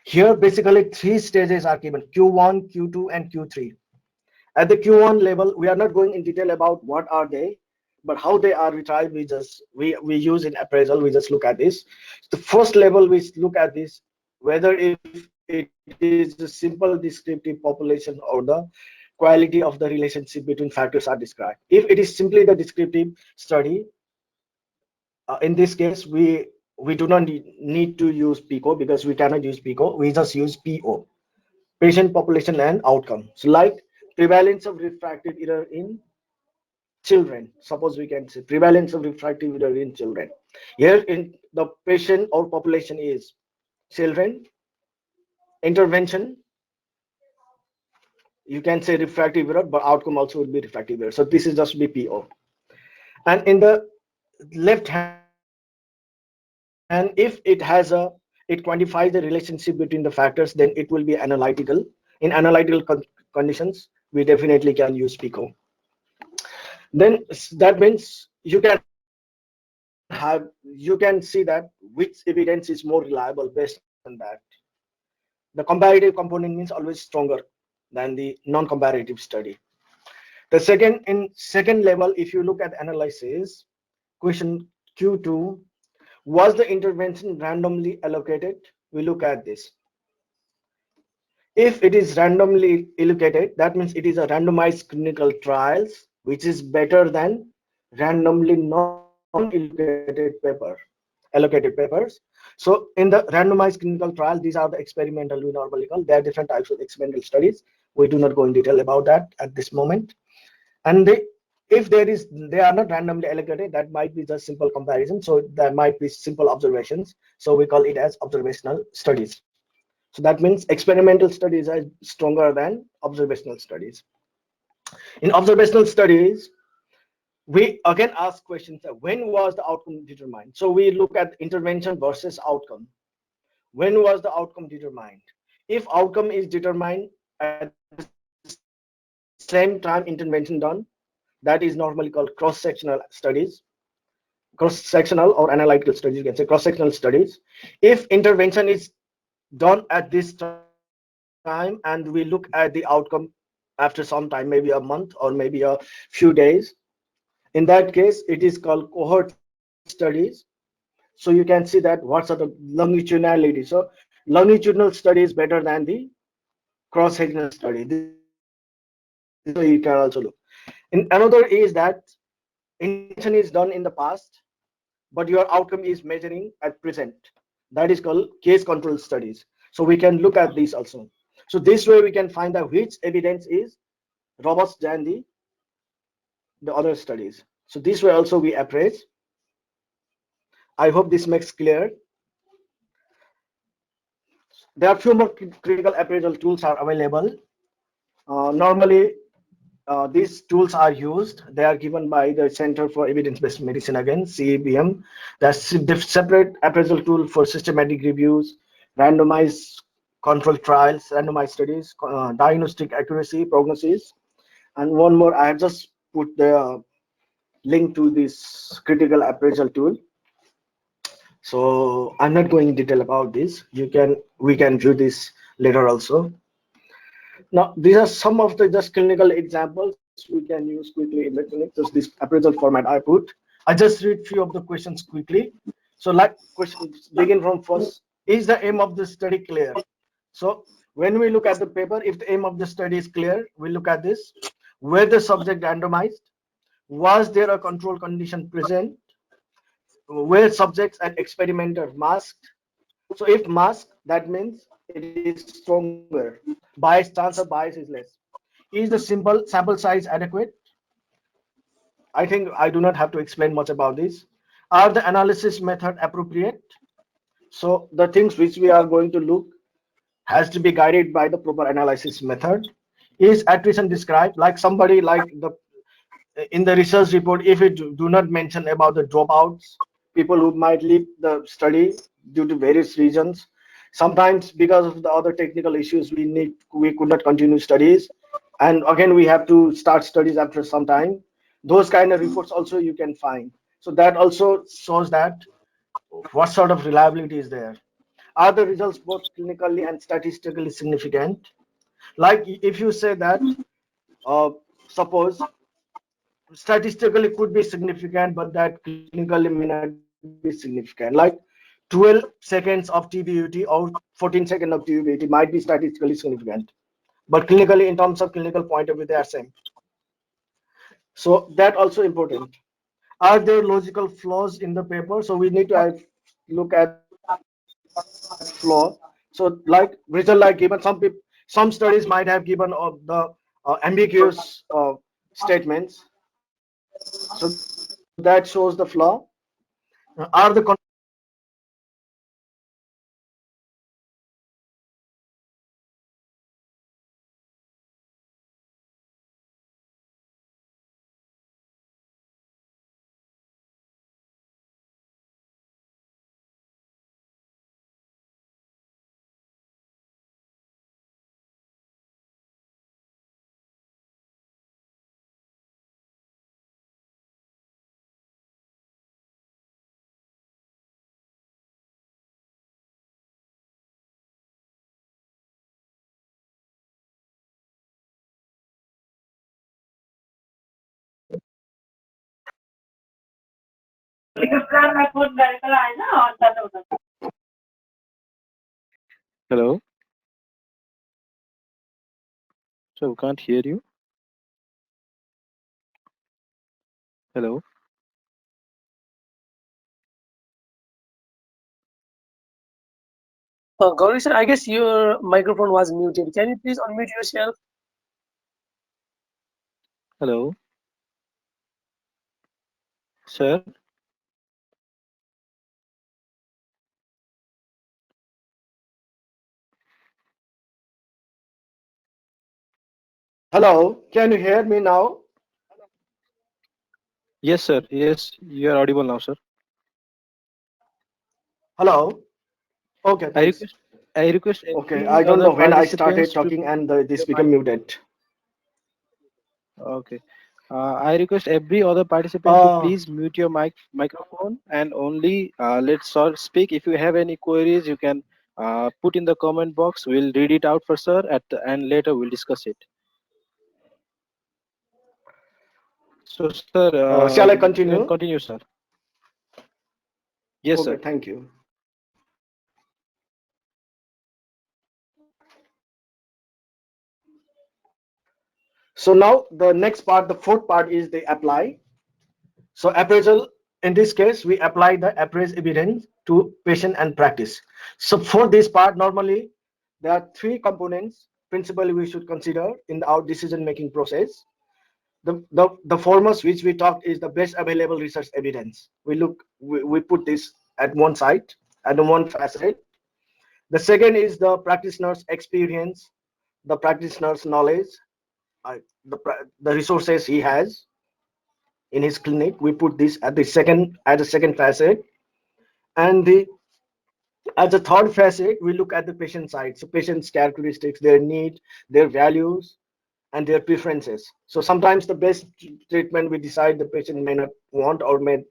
Here, basically, three stages are given: Q1, Q2, and Q3. At the Q1 level, we are not going in detail about what are they, but how they are, we try, we use in appraisal, we just look at this. The first level, we look at this, whether if it is a simple descriptive population or the quality of the relationship between factors are described. If it is simply the descriptive study, in this case, we do not need to use PICO because we cannot use PICO. We just use PO, patient population and outcome. So like prevalence of refractive error in children. Suppose we can say prevalence of refractive error in children. Here in the patient or population is children, intervention, you can say refractive error, but outcome also would be refractive error. So this is just BPO. And in the left hand, if it quantifies the relationship between the factors, then it will be analytical. In conditions, we definitely can use PICO. Then that means you can see that which evidence is more reliable based on that. The comparative component means always stronger than the non-comparative study. The second level, if you look at analysis, question Q2, was the intervention randomly allocated? We look at this. If it is randomly allocated, that means it is a randomized clinical trials, which is better than randomly non-allocated allocated papers. So in the randomized clinical trial, these are the experimental, we normally call. There are different types of experimental studies. We do not go in detail about that at this moment. And if they are not randomly allocated, that might be just simple comparison. So there might be simple observations. So we call it as observational studies. So that means experimental studies are stronger than observational studies. In observational studies, we again ask questions: when was the outcome determined? So we look at intervention versus outcome. When was the outcome determined? If outcome is determined at the same time intervention done, that is normally called cross-sectional studies, cross-sectional or analytical studies, you can say cross-sectional studies. If intervention is done at this time and we look at the outcome after some time, maybe a month or maybe a few days, in that case it is called cohort studies. So you can see that what sort of longitudinality. So longitudinal study is better than the cross-sectional study. This way you can also look. In another is that intervention is done in the past, but your outcome is measuring at present. That is called case control studies. So we can look at these also. So this way we can find out which evidence is robust than the other studies. So this way also we appraise. I hope this makes clear. There are few more critical appraisal tools are available. Normally, these tools are used. They are given by the Center for Evidence-Based Medicine, again, CEBM. That's separate appraisal tool for systematic reviews, randomized controlled trials, randomized studies, diagnostic accuracy, prognosis. And one more, I have just put the link to this critical appraisal tool. So I'm not going in detail about this. We can view this later also. Now, these are some of the just clinical examples we can use quickly in the clinic. Just this appraisal format I put. I just read few of the questions quickly. So like questions begin from first. Is the aim of the study clear? So when we look at the paper, if the aim of the study is clear, we look at this. Were the subject randomized? Was there a control condition present? Were subjects and experimenter masked? So if masked, that means it is stronger. Bias, chance of bias is less. Is the simple sample size adequate? I think I do not have to explain much about this. Are the analysis method appropriate? So the things which we are going to look has to be guided by the proper analysis method. Is attrition described? Like somebody like the in the research report, if it do not mention about the dropouts, people who might leave the study due to various reasons, sometimes because of the other technical issues, we could not continue studies, and again we have to start studies after some time. Those kind of reports also you can find. So that also shows that what sort of reliability is there. Are the results both clinically and statistically significant? Like if you say that, uh, suppose statistically could be significant, but that clinically may not be significant. Like 12 seconds of TBUT or 14 seconds of TBUT might be statistically significant, but clinically, in terms of clinical point of view, they are same. So that also important. Are there logical flaws in the paper? So we need to look at flaw. So like result like given some studies might have given the ambiguous statements. So that shows the flaw. Are the confusion explained clearly? Hello. So we can't hear you. Hello. Gaurish, sir, I guess your microphone was muted. Can you please unmute yourself? Hello, sir. Hello, can you hear me now? Yes, sir. Yes, you are audible now, sir. Hello. Okay, I thanks. request. I request Okay, every I don't other know when I participants started to talking and this their became mic. muted. Okay. I request every other participant to Uh, please mute your microphone and only let sir speak. If you have any queries, you can put in the comment box. We'll read it out for sir and later we'll discuss it. So, sir, shall I you can continue? continue, sir. Yes, Okay, sir. thank you. So now the next part, the fourth part is the apply. So appraisal, in this case, we apply the appraised evidence to patient and practice. So for this part, normally there are three components principally we should consider in our decision-making process. The foremost which we talked is the best available research evidence. We put this at one side, at the one facet. The second is the practitioner's experience, the practitioner's knowledge, the resources he has in his clinic. We put this at the second facet, and the as a third facet we look at the patient side. So patient's characteristics, their need, their values, and their preferences. So sometimes the best treatment we decide the patient may not want, or may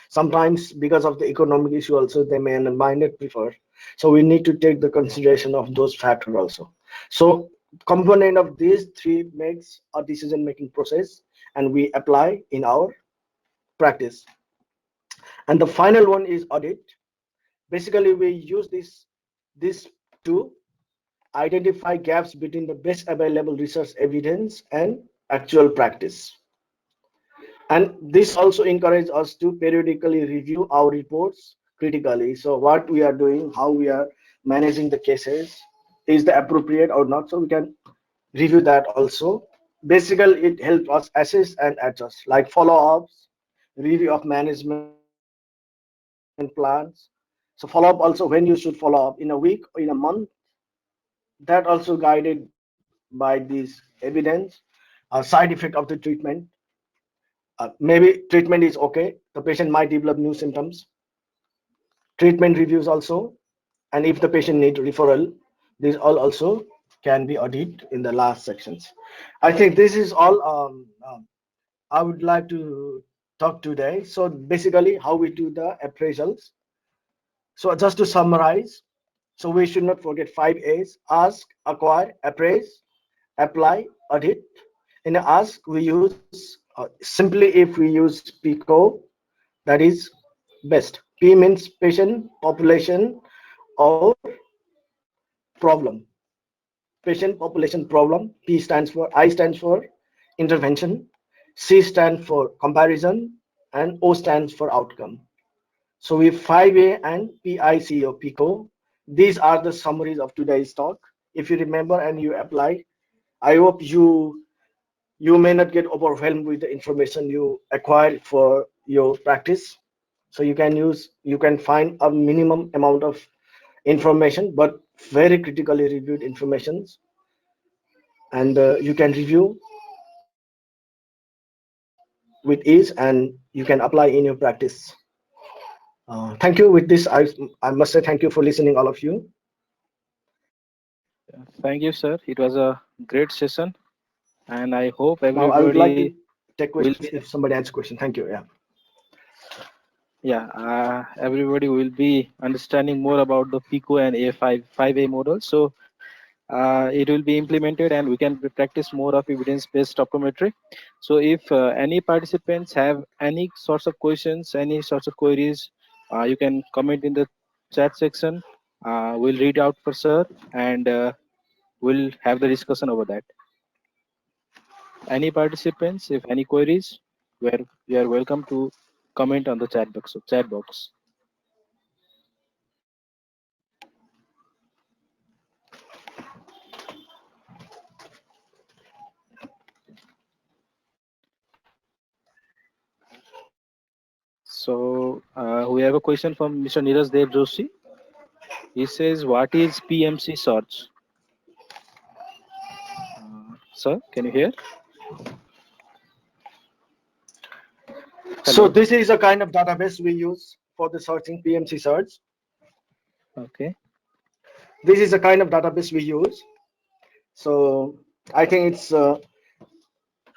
sometimes because of the economic issue also they might not prefer. So we need to take the consideration of those factors also. So component of these three makes a decision making process, and we apply in our practice. And the final one is audit. Basically we use this to identify gaps between the best available research evidence and actual practice. And this also encourages us to periodically review our reports critically. So what we are doing, how we are managing the cases, is the appropriate or not. So we can review that also. basically it helps us assess and adjust, like follow-ups, review of management plans. So follow-up also when you should follow up in a week or in a month. That also guided by this evidence. Side effect of the treatment. Maybe treatment is okay. The patient might develop new symptoms. Treatment reviews also, and if the patient need referral, these all also can be audited in the last sections. I think this is all I would like to talk today. So basically, how we do the appraisals. So just to summarize, so we should not forget 5 A's: ask, acquire, appraise, apply, audit. In ask, we use simply if we use PICO, that is best. P means patient, population, or problem. Patient, population, problem. P stands for, I stands for intervention. C stands for comparison, and O stands for outcome. So we 5A and PICO, PICO. These are the summaries of today's talk. If you remember and you apply, I hope you may not get overwhelmed with the information you acquire for your practice. So you can find a minimum amount of information, but very critically reviewed informations, and you can review with ease and you can apply in your practice. Thank you. With this, I must say thank you for listening, all of you. Thank you, sir. It was a great session, and I hope Now I would like everybody to take will questions be, if somebody has a question. Thank you. Yeah. yeah, everybody will be understanding more about the PICO and A5A model. So it will be implemented, and we can practice more of evidence-based optometry. So if any participants have any sorts of questions, any sorts of queries, you can comment in the chat section. We'll read out for sir, and we'll have the discussion over that. Any participants, if any queries, where you are welcome to comment on the chat box. Chat box. So we have a question from Mr. Neeraj Dev Joshi. He says, "What is PMC search?" Sir, can you hear? So Hello. this is a kind of database we use for the searching PMC search. Okay. This is a kind of database we use. So I think it's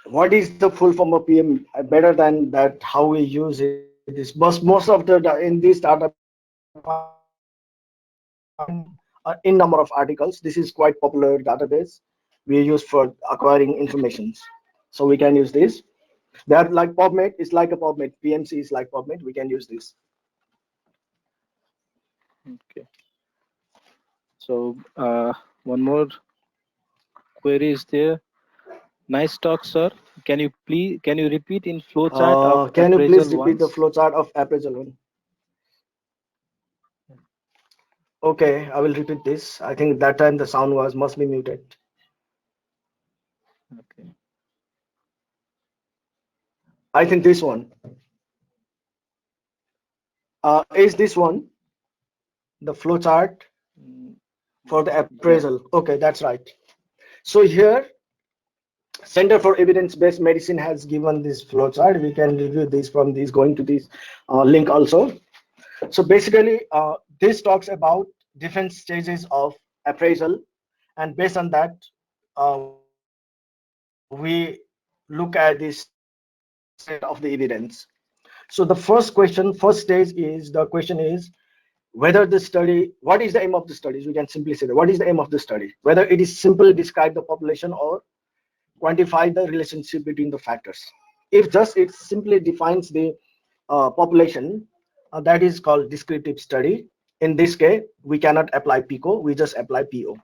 what is the full form of PM better than that how we use it is most of the in this database you can find in number of articles. This is quite popular database we use for acquiring informations. So we can use this. They are like PubMed, it's like a PubMed. PMC is like PubMed, we can use this. Okay. So one more query is there. Nice talk, sir. Can you repeat in flowchart of Can you please appraisal repeat the once? flowchart of appraisal one? Okay, I will repeat this. I think that time the sound was must be muted. Okay. I think this one. Is this one the flowchart Mm, for the yeah. appraisal? Okay, that's right. So here, Center for Evidence-Based Medicine has given this flowchart. We can review this from this going to this link also. So basically, this talks about different stages of appraisal, and based on that, we look at the set of the evidence. So the first stage is the question is whether the study, what is the aim of the studies? We can simply say that. What is the aim of the study? Whether it is simply describe the population or quantify the relationship between the factors. If just it simply defines the population, that is called descriptive study. In this case, we cannot apply PICO, we just apply PO.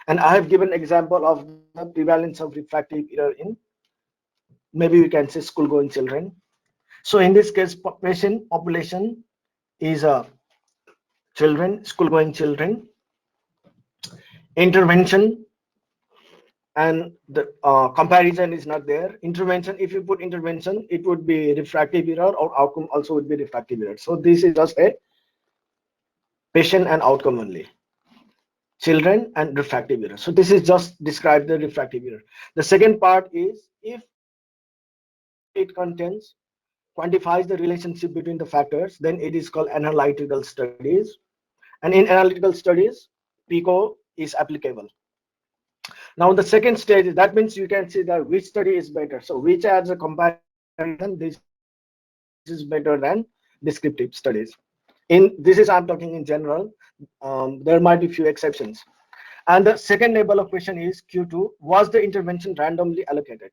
And I have given example of the prevalence of refractive error in maybe we can say school going children. So in this case, patient population is children, school going children. Intervention and the comparison is not there. Intervention, if you put intervention, it would be refractive error, or outcome also would be refractive error. So this is just a patient and outcome only, children and refractive error. So this is just describe the refractive error. The second part is if it contains quantifies the relationship between the factors, then it is called analytical studies. And in analytical studies, PICO is applicable. Now the second stage, that means you can see that which study is better. So which as a comparison, this is better than descriptive studies. In this is I'm talking in general. There might be few exceptions. And the second level of question is Q2, was the intervention randomly allocated?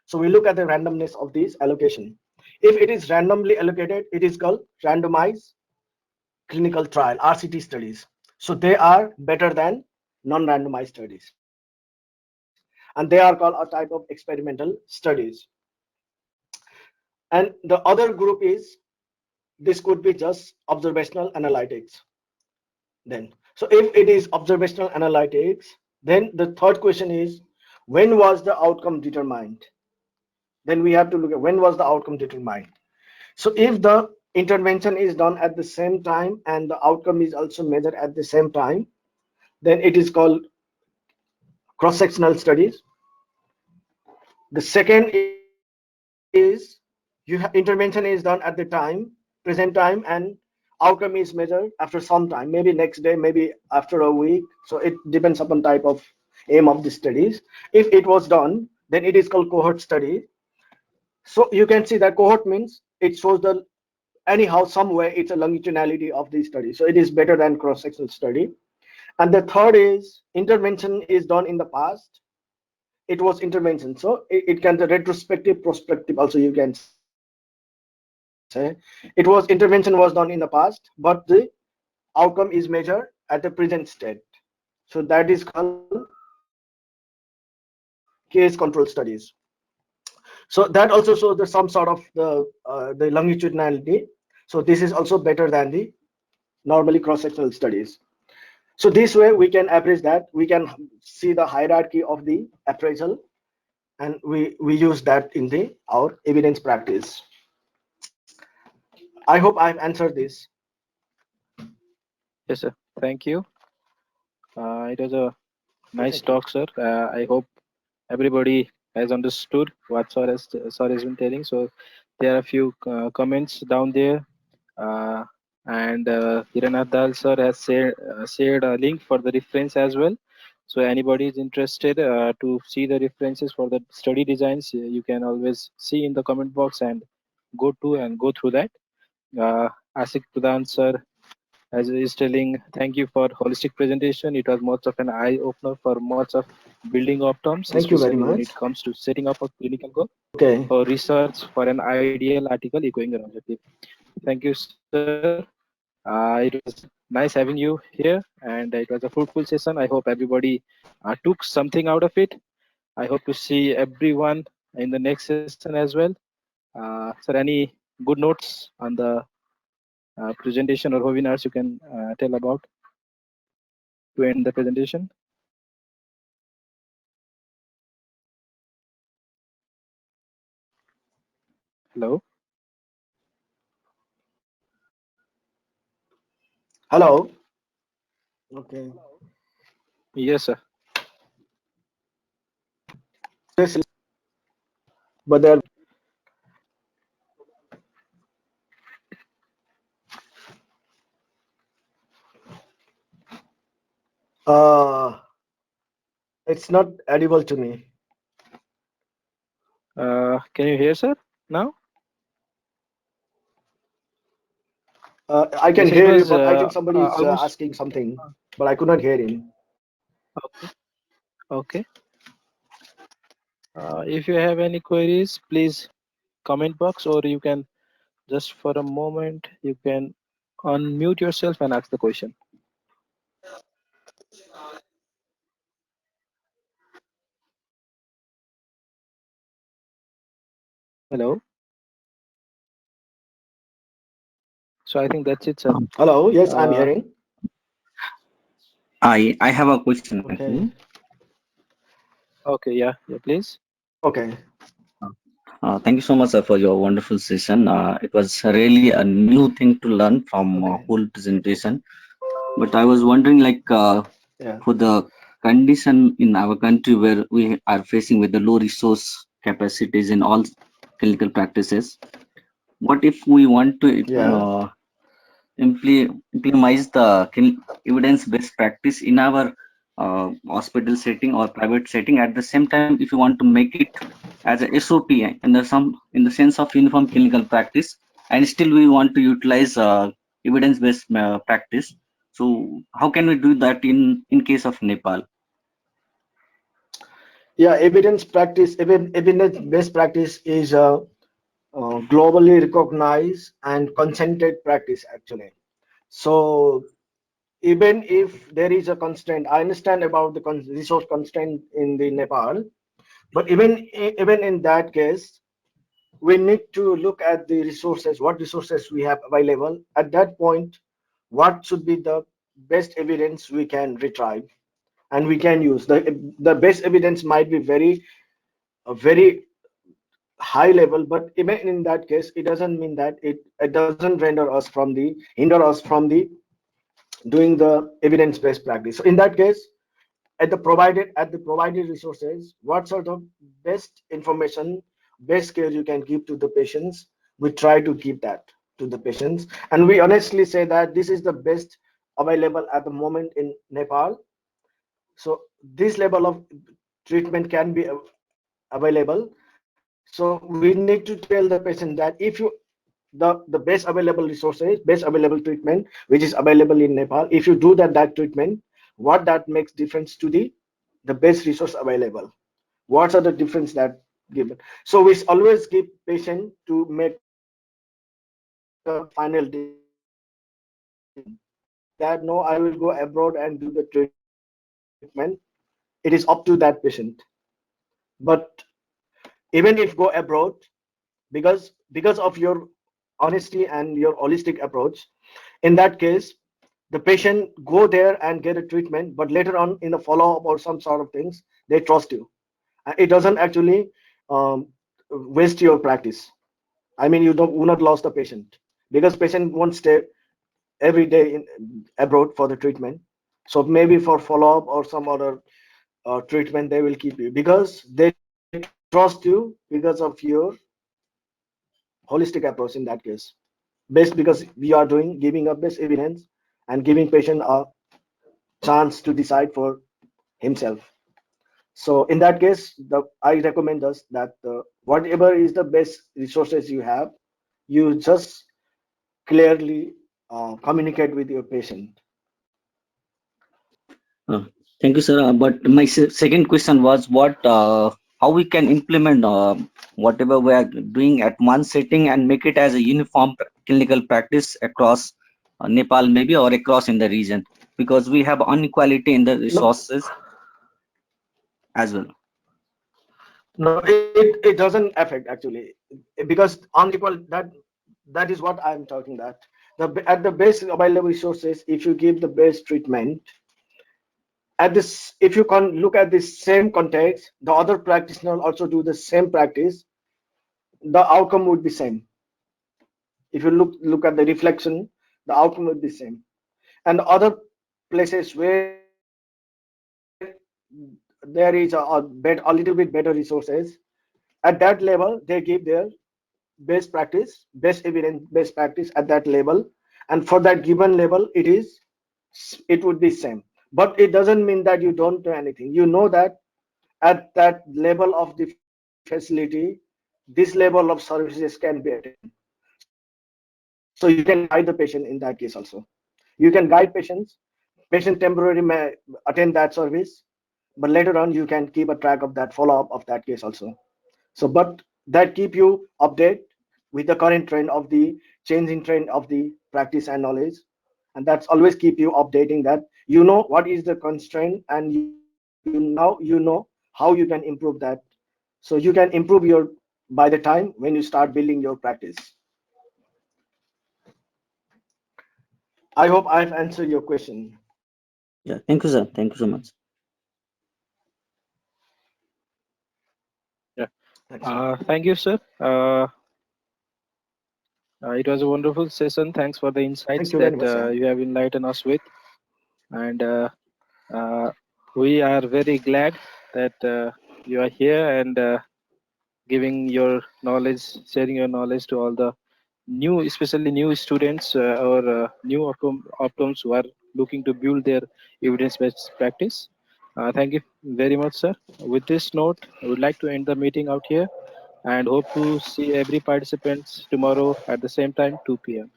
So we look at the randomness of this allocation. If it is randomly allocated, it is called randomized clinical trial, RCT studies. So they are better than non-randomized studies. And they are called a type of experimental studies. And the other group is, this could be just observational analytics. Then, so if it is observational analytics, then the third question is, when was the outcome determined? Then we have to look at when was the outcome determined. So if the intervention is done at the same time and the outcome is also measured at the same time, then it is called cross-sectional studies. The second is intervention is done at the present time, and outcome is measured after some time, maybe next day, maybe after a week. So it depends upon type of aim of the studies. If it was done, then it is called cohort study. So you can see that cohort means it shows the anyhow somewhere it's a longitudinality of the study. So it is better than cross-sectional study. And the third is intervention is done in the past. It was intervention, so it can be retrospective, prospective also, you can say. It was intervention was done in the past, but the outcome is measured at the present state. So that is called case control studies. So that also shows the some sort of the longitudinality. So this is also better than the normally cross-sectional studies. So this way we can appraise that, we can see the hierarchy of the appraisal, and we use that in the our evidence practice. I hope I've answered this. Yes, sir. Thank you. It was a Okay, nice thank you. talk, sir. I hope everybody has understood what sir has been telling. So there are a few comments down there, uh, and Hiranath Dal sir has shared a link for the reference as well. So anybody is interested to see the references for the study designs, you can always see in the comment box and go to and go through that. Asik Pradhan sir as is telling, thank you for holistic presentation. It was much of an eye opener for much of building of terms, Thank you very especially when much. it comes to setting up a clinical goal Okay. or research for an ideal article echoing your objective. Thank you, sir. It was nice having you here, and it was a fruitful session. I hope everybody took something out of it. I hope to see everyone in the next session as well. Sir, any good notes on the presentation or webinars you can tell about to end the presentation? Hello. Hello. Okay. Yes, sir. This is, but there, uh, it's not edible to me. Can you hear, sir? Now? I can Yes, it hear you, was but I think somebody is almost. asking something, but I could not hear him. Okay. Okay. If you have any queries, please comment box, or you can just for a moment you can unmute yourself and ask the question. Hello. So I think that's it, sir. Hello. Yes, I'm Uh, hearing. I have a question Okay. actually. Okay, yeah, yeah, please. Okay. Thank you so much, sir, for your wonderful session. It was really a new thing to learn from Okay. whole presentation. But I was wondering, like, Yeah. for the condition in our country where we are facing with the low resource capacities in all clinical practices, what if we want to Yeah. implement the evidence-based practice in our hospital setting or private setting? At the same time, if you want to make it as a SOP in the sense of uniform clinical practice, and still we want to utilize evidence-based practice. So how can we do that in case of Nepal? Yeah. Evidence-based practice is a globally recognized and consented practice actually. So even if there is a constraint, I understand about the resource constraint in the Nepal, but even in that case, we need to look at the resources, what resources we have available. At that point, what should be the best evidence we can retrieve and we can use. The best evidence might be a very high level, but even in that case, it doesn't mean that it doesn't hinder us from the doing the evidence-based practice. So in that case, at the provided resources, what sort of best information, best care you can give to the patients, we try to give that to the patients, and we honestly say that this is the best available at the moment in Nepal. So this level of treatment can be available. So we need to tell the patient that if you the best available resources, best available treatment which is available in Nepal, if you do that treatment, what that makes difference to the best resource available, what are the difference that given. So we always give patient to make a final decision. We don't say that no, I will go abroad and do the treatment. It is up to that patient. But even if go abroad, because of your honesty and your holistic approach, in that case, the patient go there and get a treatment, but later on in the follow-up or some sort of things, they trust you. It doesn't actually um, waste your practice. I mean, you don't will not lost the patient, because patient won't stay every day in abroad for the treatment. So maybe for follow-up or some other treatment, they will keep you because they trust you because of your holistic approach in that case. Best because we are doing giving a best evidence and giving patient a chance to decide for himself. So in that case, I recommend us that whatever is the best resources you have, you just clearly communicate with your patient. Uh, Thank you, sir. But my second question was how we can implement whatever we are doing at one setting and make it as a uniform clinical practice across Nepal, maybe, or across in the region, because we have inequality in the No, resources as well. no, it doesn't affect actually, because unequal that is what I'm talking that at the best available resources, if you give the best treatment at this, if you can look at the same context, the other practitioner also do the same practice, the outcome would be same. If you look at the reflection, the outcome would be same. And other places where there is a little bit better resources, at that level they give their best practice, best evidence, best practice at that level, and for that given level, it would be same. But it doesn't mean that you don't do anything. You know that at that level of the facility, this level of services can be attained. So you can guide the patient in that case also. You can guide patients. Patient temporarily may attend that service, but later on you can keep a track of that follow-up of that case also. So, but that keep you update with the current trend of the changing trend of the practice and knowledge, and that's always keep you updating that you know what is the constraint, and you know how you can improve that. So you can improve your by the time when you start building your practice. I hope I've answered your question. Yeah, thank you, sir. Thank you so much. Thanks. Thank you, sir. It was a wonderful session. Thanks for the insights Thank you very that much, Sam. you have enlightened us with. And we are very glad that you are here and giving your knowledge, sharing your knowledge to all the new, especially new students or new optoms who are looking to build their evidence-based practice. Thank you very much, sir. With this note, I would like to end the meeting out here and hope to see every participant tomorrow at the same time, 2 p.m.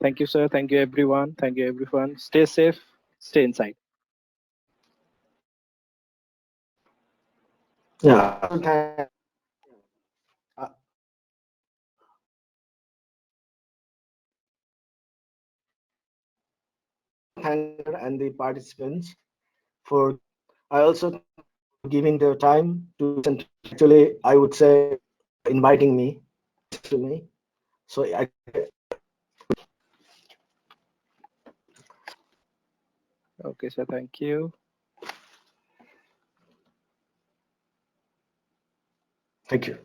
Thank you, sir. Thank you, everyone. Thank you, everyone. Stay safe. Stay inside. Yeah. Thank and the participants for. I also thank them for giving their time to listen to me. Actually, I would say inviting me to me. So I Okay, sir. Thank you. thank you.